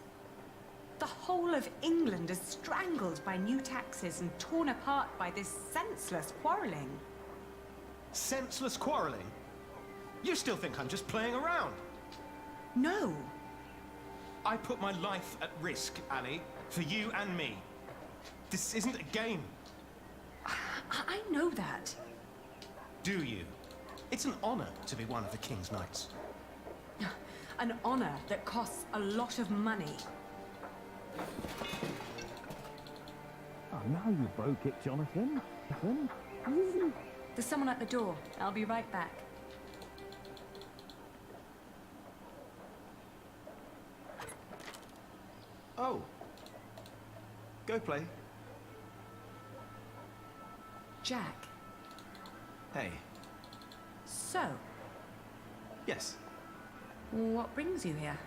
The whole of England is strangled by new taxes and torn apart by this senseless quarrelling. Senseless quarrelling? You still think I'm just playing around? No. I put my life at risk, Ali, for you and me. This isn't a game. I know that. Do you? It's an honor to be one of the King's Knights. An honor that costs a lot of money. Oh, now you broke it, Jonathan. There's someone at the door. I'll be right back. Oh. Go play. Jack. Hey. So, Yes. what brings you here?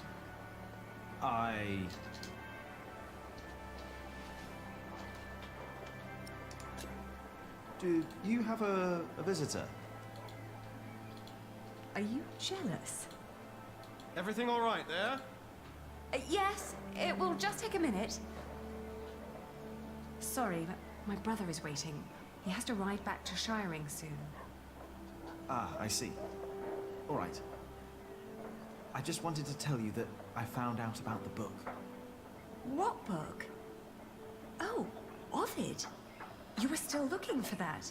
Do you have a visitor? Are you jealous? Everything all right there? Yes, it will just take a minute. Sorry, but my brother is waiting. He has to ride back to Shiring soon. Ah, I see. All right. I just wanted to tell you that I found out about the book. What book? Oh, Ovid. You were still looking for that.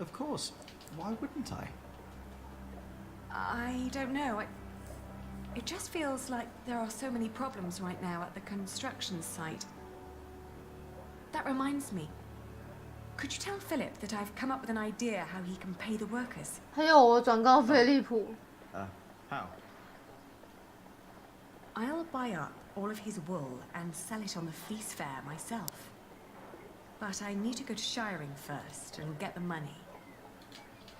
Of course. Why wouldn't I? I don't know. It just feels like there are so many problems right now at the construction site. That reminds me. Could you tell Philip that I've come up with an idea how he can pay the workers? 还有我转告飞利浦。 How? I'll buy up all of his wool and sell it on the fleece fair myself. but I need to go to Shiring first and get the money.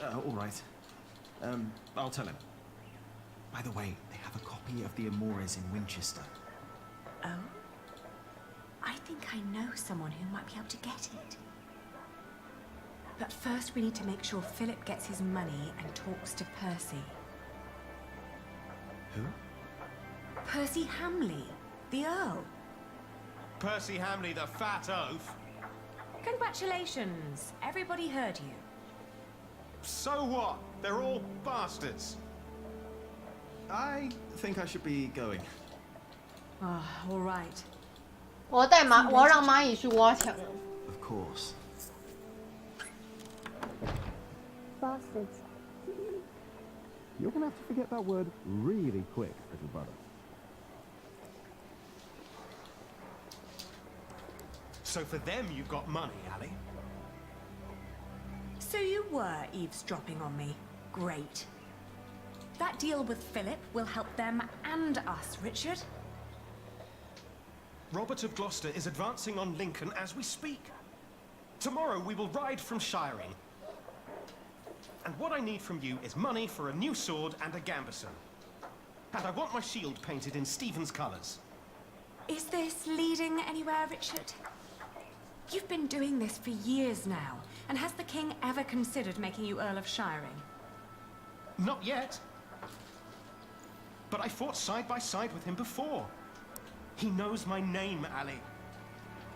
All right. I'll tell him. By the way, they have a copy of the Amores in Winchester. Oh? I think I know someone who might be able to get it. But first we need to make sure Philip gets his money and talks to Percy. Who? Percy Hamley, the Earl. Percy Hamley, the fat oaf. Congratulations. Everybody heard you. So what? They're all bastards. I think I should be going. All right. 我要让蚂蚁去挖墙。Of course. Bastards. You're gonna have to forget that word really quick, little brother. So for them, you've got money, Ali. So you were eavesdropping on me. Great. That deal with Philip will help them and us, Richard. Robert of Gloucester is advancing on Lincoln as we speak. Tomorrow we will ride from Shiring. And what I need from you is money for a new sword and a gambeson. And I want my shield painted in Stephen's colours. Is this leading anywhere, Richard? You've been doing this for years now, and has the king ever considered making you Earl of Shiring? Not yet. But I fought side by side with him before. He knows my name, Ali.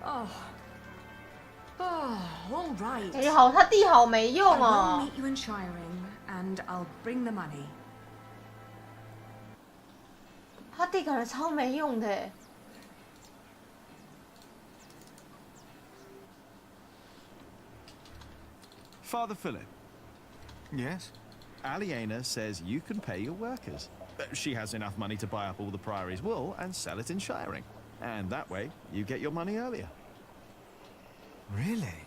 Oh, all right. 哎，好，他弟好没用 I will 哦。 meet you in Shiring, and I'll bring the money. 他弟感觉超没用的。 Father Philip. Yes? Aliena says you can pay your workers. She has enough money to buy up all the Priory's wool and sell it in Shiring. And that way, you get your money earlier. Really?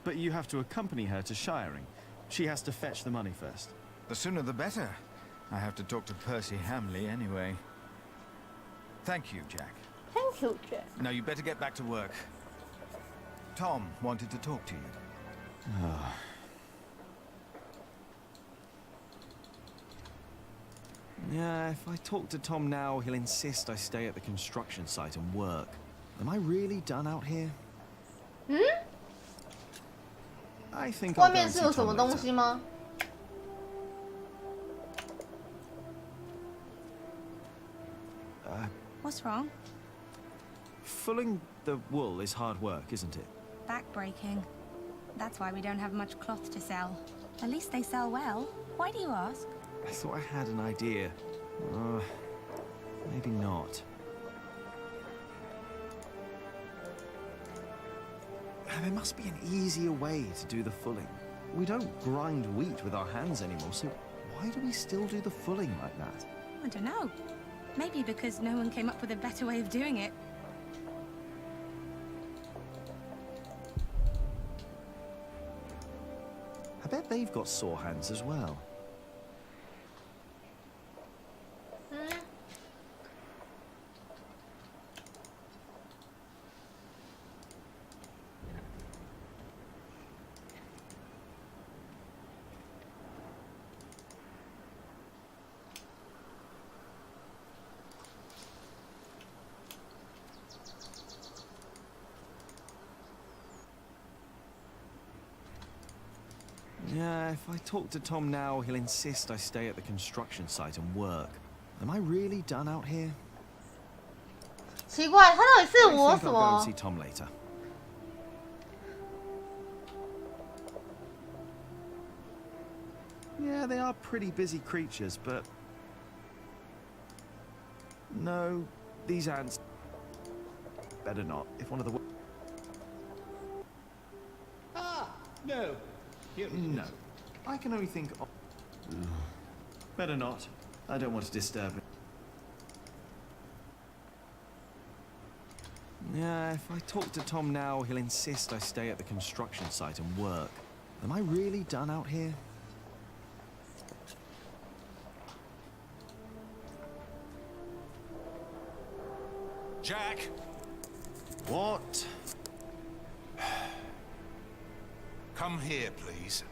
But you have to accompany her to Shiring. She has to fetch the money first. The sooner the better. I have to talk to Percy Hamley anyway. Thank you, Jack. Thank you, Jack. Now you better get back to work. Tom wanted to talk to you. Yeah, if I talk to Tom now, he'll insist I stay at the construction site and work. Am I really done out here? I think I'll 外 go 面 and 是 see 有什 Tom 么东 later. 西吗？ What's wrong? Fulling the wool is hard work, isn't it? Back-breaking. That's why we don't have much cloth to sell. At least they sell well. Why do you ask? I thought I had an idea. Maybe not. There must be an easier way to do the fulling. We don't grind wheat with our hands anymore, so why do we still do the fulling like that? I don't know. Maybe because no one came up with a better way of doing it. I bet they've got sore hands as well. Yeah, if I talk to Tom now, he'll insist I stay at the construction site and work. Am I really done out here? 奇怪，他到底是 I 我 think 什 I'll go 么 and？see Tom later. Yeah, they are pretty busy creatures, but... No, these ants... Better not. If one of the... Ah, no. Here it No. is. I can only think of... Better not. I don't want to disturb him. Yeah, if I talk to Tom now, he'll insist I stay at the construction site and work. Am I really done out here? Jack! What? come here, please.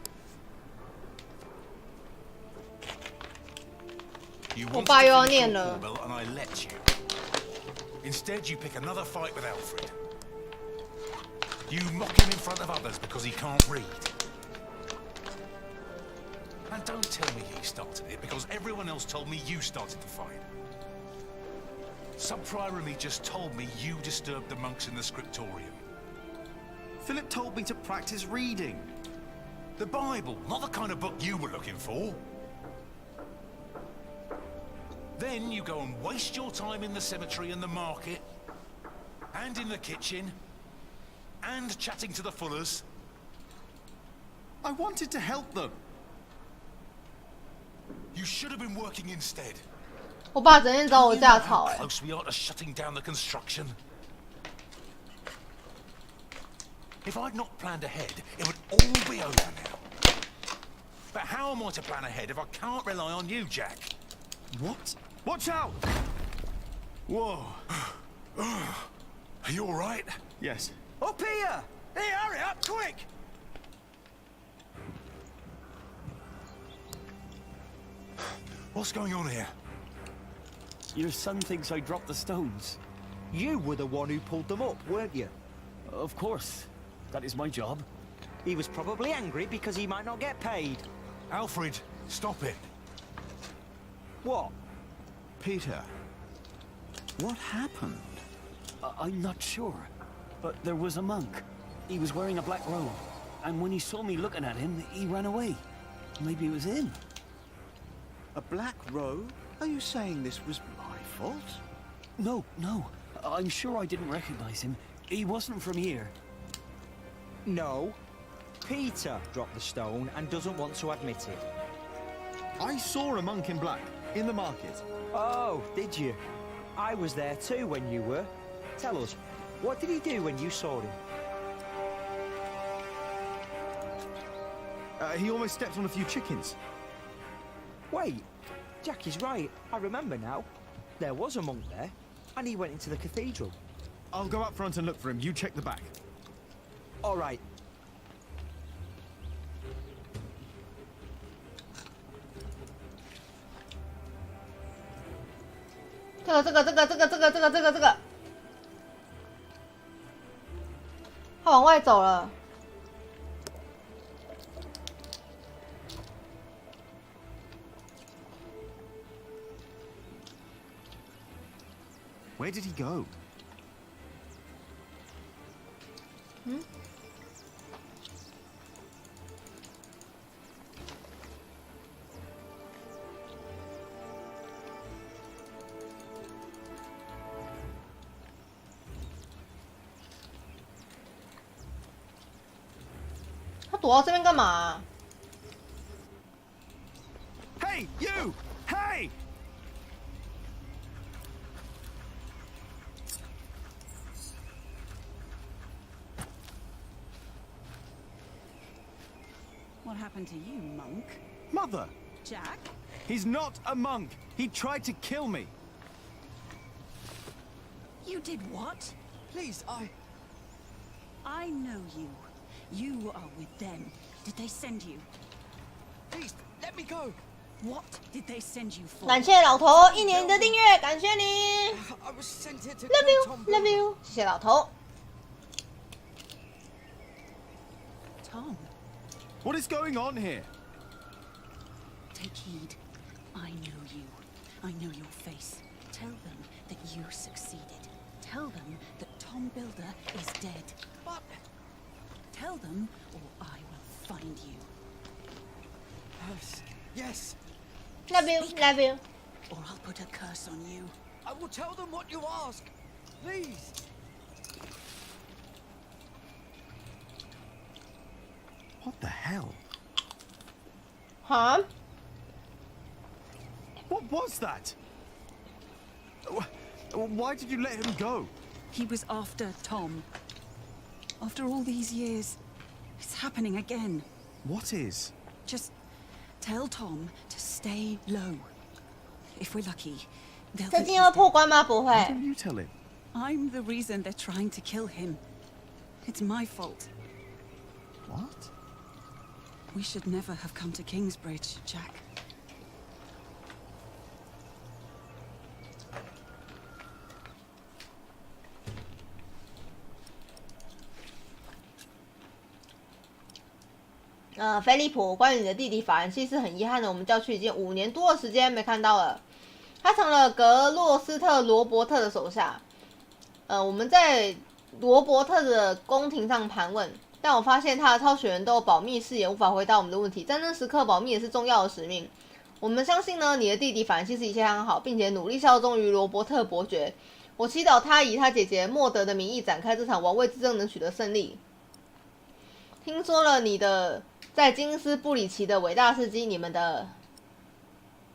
You wanted to finish your bill, and I let you. Instead, you pick another fight with Alfred. You mock him in front of others because he can't read. And don't tell me he started it, because everyone else told me you started the fight. Sub-Prior and me just told me you disturbed the monks in the scriptorium. Philip told me to practice reading. The Bible, not the kind of book you were looking for. Then you go and waste your time in the cemetery and the market, and in the kitchen, and chatting to the Fullers. I wanted to help them. You should have been working instead. 我爸整天找我架吵 How close we are to shutting down the construction. If I'd not planned ahead, it would all be over now. But how am I to plan ahead if I can't rely on you, Jack? What? Watch out! Whoa. Are you all right? Yes. Up here! Hey, hurry up, quick! What's going on here? Your son thinks I dropped the stones. You were the one who pulled them up, weren't you? Of course. That is my job. He was probably angry because he might not get paid. Alfred, stop it. What? Peter, what happened? I'm not sure. But there was a monk. He was wearing a black robe. And when he saw me looking at him, he ran away. Maybe it was him. A black robe? Are you saying this was my fault? No. I'm sure I didn't recognize him. He wasn't from here. No. Peter dropped the stone and doesn't want to admit it. I saw a monk in black, in the market. Oh, did you? I was there too when you were. Tell us, what did he do when you saw him? He almost stepped on a few chickens. Wait, Jack is right. I remember now. There was a monk there, and he went into the cathedral. I'll go up front and look for him. You check the back. All right.这个，他往外走了。Where did he go? 他躲到这边干嘛？Hey, you! Hey! What happened to you, monk? Mother! Jack? He's not a monk! He tried to kill me! You did what? Please, I know you. You are with them. Did they send you? Please, let me go! What did they send you for? 感谢老头1年的订阅，感谢你。I was sent here to Love you, love you， 谢谢老头。Tom. What is going on here? Take heed. I know you. I know your face. Tell them that you succeeded. Tell them that Tom Builder is dead. But... Tell them, or I will find you. Yes. Love you, love you. Or I'll put a curse on you. I will tell them what you ask. Please. What the hell? Huh? What was that? Why did you let him go? He was after Tom. After all these years, it's happening again. What is? Just tell Tom to stay low. If we're lucky, they'll 这今天会破关吗？不会。 Why don't you tell him? I'm the reason they're trying to kill him. It's my fault. What? We should never have come to Kingsbridge, Jack.《菲利普，关于你的弟弟法兰西斯，很遗憾的，我们教区已经5年多的时间没看到了。他成了格洛斯特罗伯特的手下。我们在罗伯特的宫廷上盘问，但我发现他的超学员都有保密誓言，无法回答我们的问题。战争时刻，保密也是重要的使命。我们相信呢，你的弟弟法兰西斯一切很好，并且努力效忠于罗伯特伯爵。我祈祷他以他姐姐莫德的名义展开这场王位之争，能取得胜利。听说了你的在金斯布里奇的伟大事迹，你们的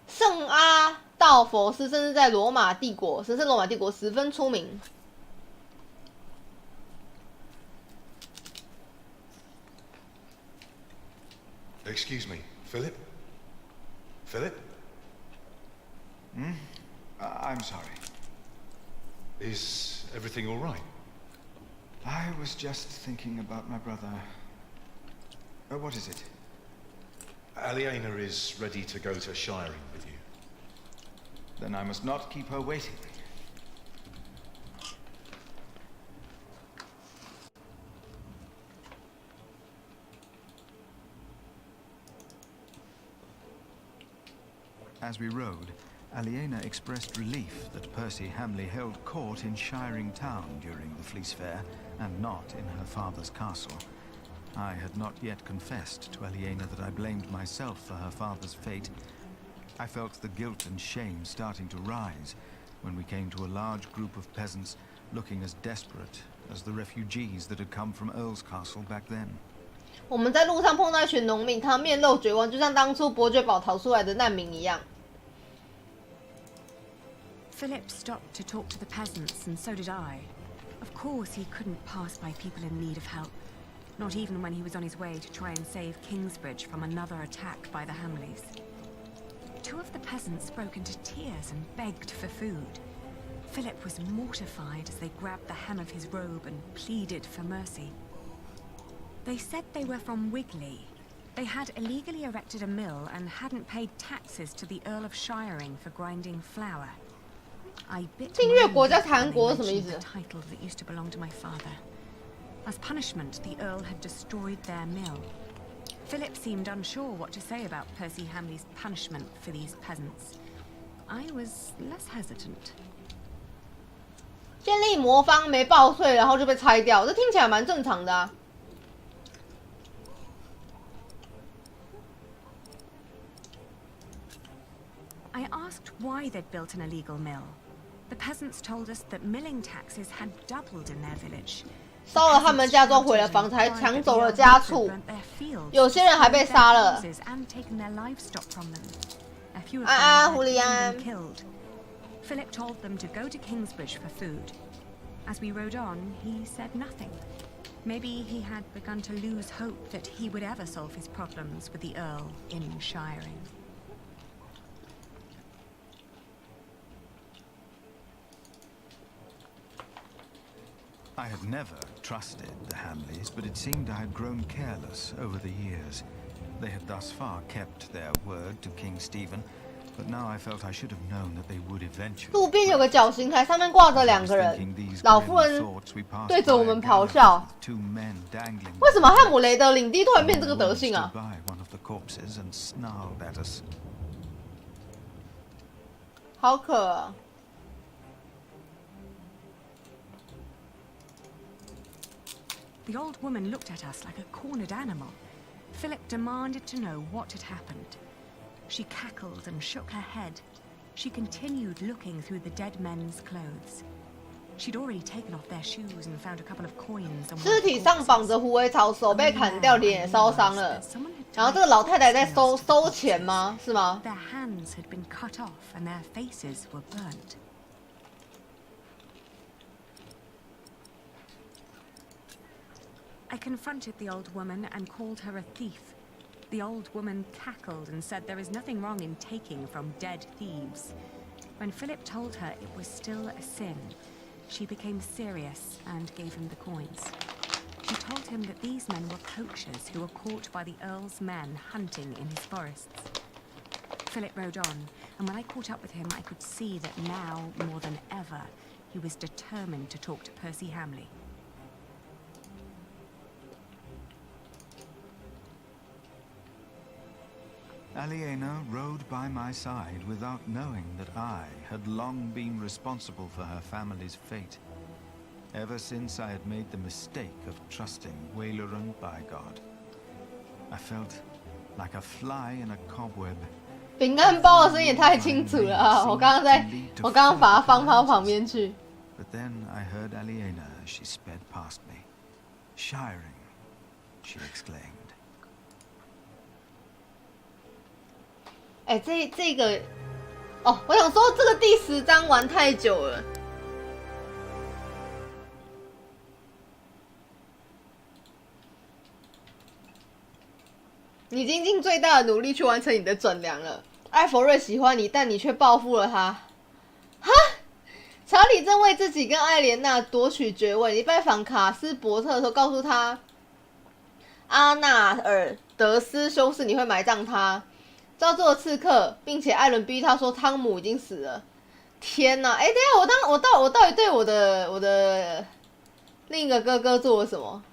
圣阿道佛斯甚至在罗马帝国，神圣罗马帝国十分出名。Excuse me, Philip? Philip? I'm sorry. Is everything all right? I was just thinking about my brother. What is it? Aliena is ready to go to Shiring with you. Then I must not keep her waiting. As we rode, Aliena expressed relief that Percy Hamley held court in Shiring Town during the Fleece Fair, and not in her father's castle. I had not yet confessed to Aliena that I blamed myself for her father's fate. I felt the guilt and shame starting to rise when we came to a large group of peasants looking as desperate as the refugees that had come from Earl's Castle back then. 我们在路上碰到一群农民，他们面露绝望，就像当初伯爵堡逃出来的难民一样。Philip stopped to talk to the peasants, and so did I. Of course, he couldn't pass by people in need of help, not even when he was on his way to try and save Kingsbridge from another attack by the Hamleys. Two of the peasants broke into tears and begged for food. Philip was mortified as they grabbed the hem of his robe and pleaded for mercy. They said they were from Wigley. They had illegally erected a mill and hadn't paid taxes to the Earl of Shiring for grinding flour. I bit my lip when they mentioned the title that used to belong to my father. As punishment, the Earl had destroyed their mill. Philip seemed unsure what to say about Percy Hamley's punishment for these peasants. I was less hesitant. 建立魔方没报税，然后就被拆掉，这听起来蛮正常的啊。I asked why they'd built an illegal mill. The peasants told us that milling taxes had doubled in their village. 烧了他们家中，毁了房子，还抢走了家畜，有些人还被杀了。狐狸安。Philip told them to go to Kingsbridge for food. As we rode on, he said nothing. Maybe he had begun to lose hope that he would ever solve his problems with the Earl in Shiring. I had never trusted the Hamleys, but it seemed I had grown careless over the years. They had thus far kept their word to King Stephen, but now I felt I should have known that they would eventually. 路边有个绞刑台，上面挂着2个人，老妇人对着我们咆哮。为什么汉姆雷的领地突然变这个德性啊？好渴啊。The old woman looked at us like a cornered animal. Philip demanded to know what had happened. She cackled and shook her head. She continued looking through the dead men's clothes. She'd already taken off their shoes and found a couple of coins. 尸体上绑着虎尾草，手被砍掉，脸也烧伤了。然后这个老太太在收钱吗？是吗？ Their hands had been cut off and their faces were burnt. I confronted the old woman and called her a thief. The old woman cackled and said there is nothing wrong in taking from dead thieves. When Philip told her it was still a sin, she became serious and gave him the coins. He told him that these men were poachers who were caught by the Earl's men hunting in his forests. Philip rode on, and when I caught up with him, I could see that now, more than ever, he was determined to talk to Percy Hamley. Aliena rode by my side without knowing that I had long been responsible for her family's fate. Ever since I had made the mistake of trusting Waileran by God, I felt like a fly in a cobweb. 饼干包的声音也太清楚了啊！我刚刚把它放到旁边去。But then I heard Aliena as she sped past me. Shiring, she exclaimed. 哎，这个，哦，我想说这个第10章玩太久了。你已经尽最大的努力去完成你的转良了。艾弗瑞喜欢你，但你却报复了他。哈！查理正为自己跟艾莲娜夺取爵位。你拜访卡斯伯特的时候，告诉他阿纳尔德斯修士你会埋葬他。照做刺客，并且艾伦逼他说汤姆已经死了。天哪！哎，等一下，我到底对我的另一个哥哥做了什么？